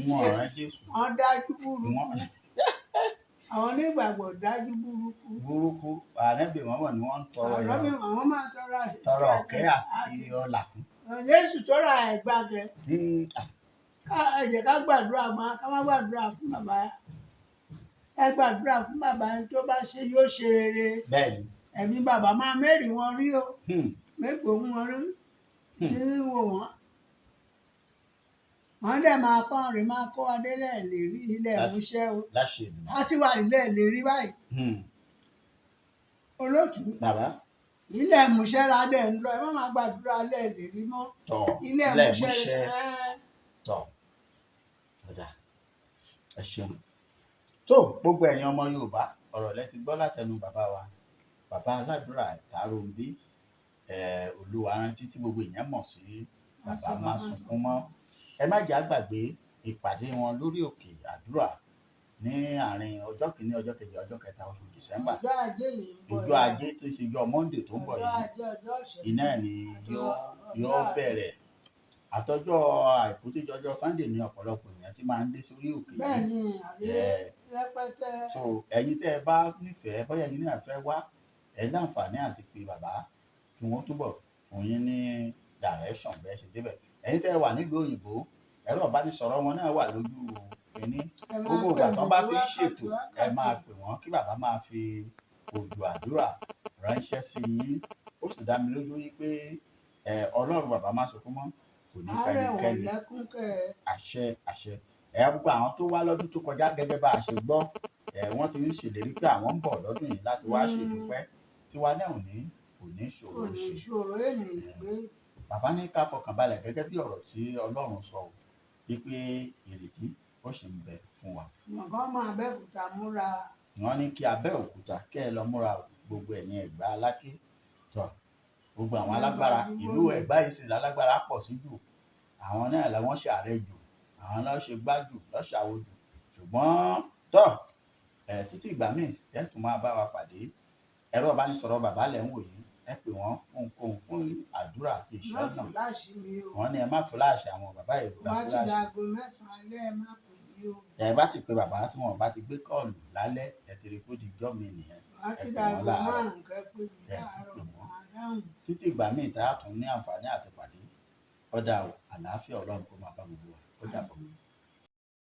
wọn ọ̀rẹ́ Jésù wọ́n dájú burúkú àwọn onígbàgbọ́ dájú burúkú àrẹ́bì mọ́mọ́ ni wọ́n ń tọrọ àwọn máa tọrọ ọ̀kẹ́ àti ọlà fún. Jésù tọrọ àìgbàgẹ ẹ jẹ́ ká gbàdúrà ká má gbàdúrà fún bàbá ẹ gbàdúrà fún bàbá ẹni tó bá ṣe yóò ṣe rere bẹ́ẹ̀ni ẹ̀mí bàbá máa mẹ́rìí wọn rí o mẹ́gbò wọn rí tí wò wọ́n wọ́n dẹ̀ máa kọ́ ọ̀rẹ́ máa kó adélẹ̀ lè rí ilẹ̀ ìmúṣẹ́ o wọ́n ti wà nílẹ̀ lè rí báyìí olóòtú bàbá ilẹ̀ ìmúṣẹ́ la dẹ̀ ń lọ ẹ má máa gbàdúrà lẹ̀ lè rí mọ́ ilẹ̀ ìmúṣẹ́ tọ̀ ọ̀dà ẹ ṣeun tó gbogbo ẹ̀yin ọmọ Yorùbá ọ̀rọ̀ lẹ ti gbọ́ látẹnu bàbá wa bàbá aládùúrà Tàróńbí Olúwarántí tí gbogbo èèyàn mọ̀ sí bàbá má sunkún mọ́ ẹ má jẹ́ àgbàgbé ìpàdé wọn lórí òkè àdúrà ní àárín ọjọ́ kìíní ọjọ́ kejì ọjọ́ kẹta oṣù December ọjọ́ ajé tó ṣe ọjọ́ Monday tó ń bọ̀ yìí iná ẹ̀ ni yóò bẹ̀rẹ̀ àtọjọ́ àìkú tí jọjọ́ Sunday ní ọ̀pọ̀lọpọ̀ èèyàn tí máa ń dé sórí òkè yìí. Bẹ́ẹ̀ni rẹpẹtẹ. so ẹ̀yin tẹ́ ẹ bá nífẹ̀ẹ́ bóyá ẹ̀yin náà fẹ́ wá ẹ láǹfààní àti pé bàbá kí wọ́n túbọ̀ fún yín ní direction bẹ́ẹ̀ ṣe débẹ̀ ẹ̀yin tẹ́ ẹ wà nílùú òyìnbó ẹ̀rọ ìbánisọ̀rọ̀ wọn náà wà lójú kínní gbogbo ìgbà tó bá fi ń ṣètò ẹ máa pè wọ́n kí bàbá máa fi òjò àdúrà ránṣẹ́ sí yín ó sì dá mi lójú yín pé Ọlọ́run bàbá má sunkún mọ́ kò ní pẹ́nikẹ́ni àṣẹ gbogbo àwọn tó wá lọ́dún tó kọjá gẹ́gẹ́ bá a ṣe gbọ́ wọ́n ti ń ṣèlérí pé àwọn ń bọ̀ lọ́dún yìí láti wá ṣèdúpẹ́ tiwa náà ò ní ṣòro ṣe bàbá ní ká fọkàn balẹ̀ gẹ́gẹ́ bí ọ̀rọ̀ tí Ọlọ́run sọ wípé ìrètí ó sì ń bẹ fún wa. nǹkan máa Abẹ́òkúta múra. wọ́n ní kí Abẹ́òkúta kẹ́ ẹ lọ múra gbogbo ẹ̀yin Ẹ̀gbá Aláké tọ̀ gbogbo àwọn alágbára ìlú Ẹ̀gbá yìí sì lálágbára pọ̀ sí jù àwọn náà làwọn ṣàárẹ̀ jù àwọn náà ṣe gbájù lọ́ṣàwò jù ṣùgbọ́n tọ́ títí ìgbà míì tẹ́tù máa bá wa pàdé ẹ̀rọ ìbánisọ̀rọ̀ bàbá lẹ̀ ń wò yìí ẹ pè wọ́n ohunkóhun fún àdúrà àti ìṣẹ́ náà wọ́n ní ẹ má fúláàṣì àwọn bàbá yìí gba fúláàṣì. wọ́n ti dàgbò mẹ́sàn-án alẹ́ ẹ má pè mí o. ẹ bá ti pe bàbá tí wọn bá ti gbé kọ́ọ̀lù lálẹ́ ẹ ti rí kó di jọ́ mi nìyẹn. wọ́n ti dàgbò márùn-ún kẹ́ pé mi láàárọ̀ àdáhùn. títí ìgbà míì tá a tún ní àǹfààní àti pàdé ọ̀dà àlàáfíà Ọlọ́run kó máa bá gbogbo wa ó dàbọ̀.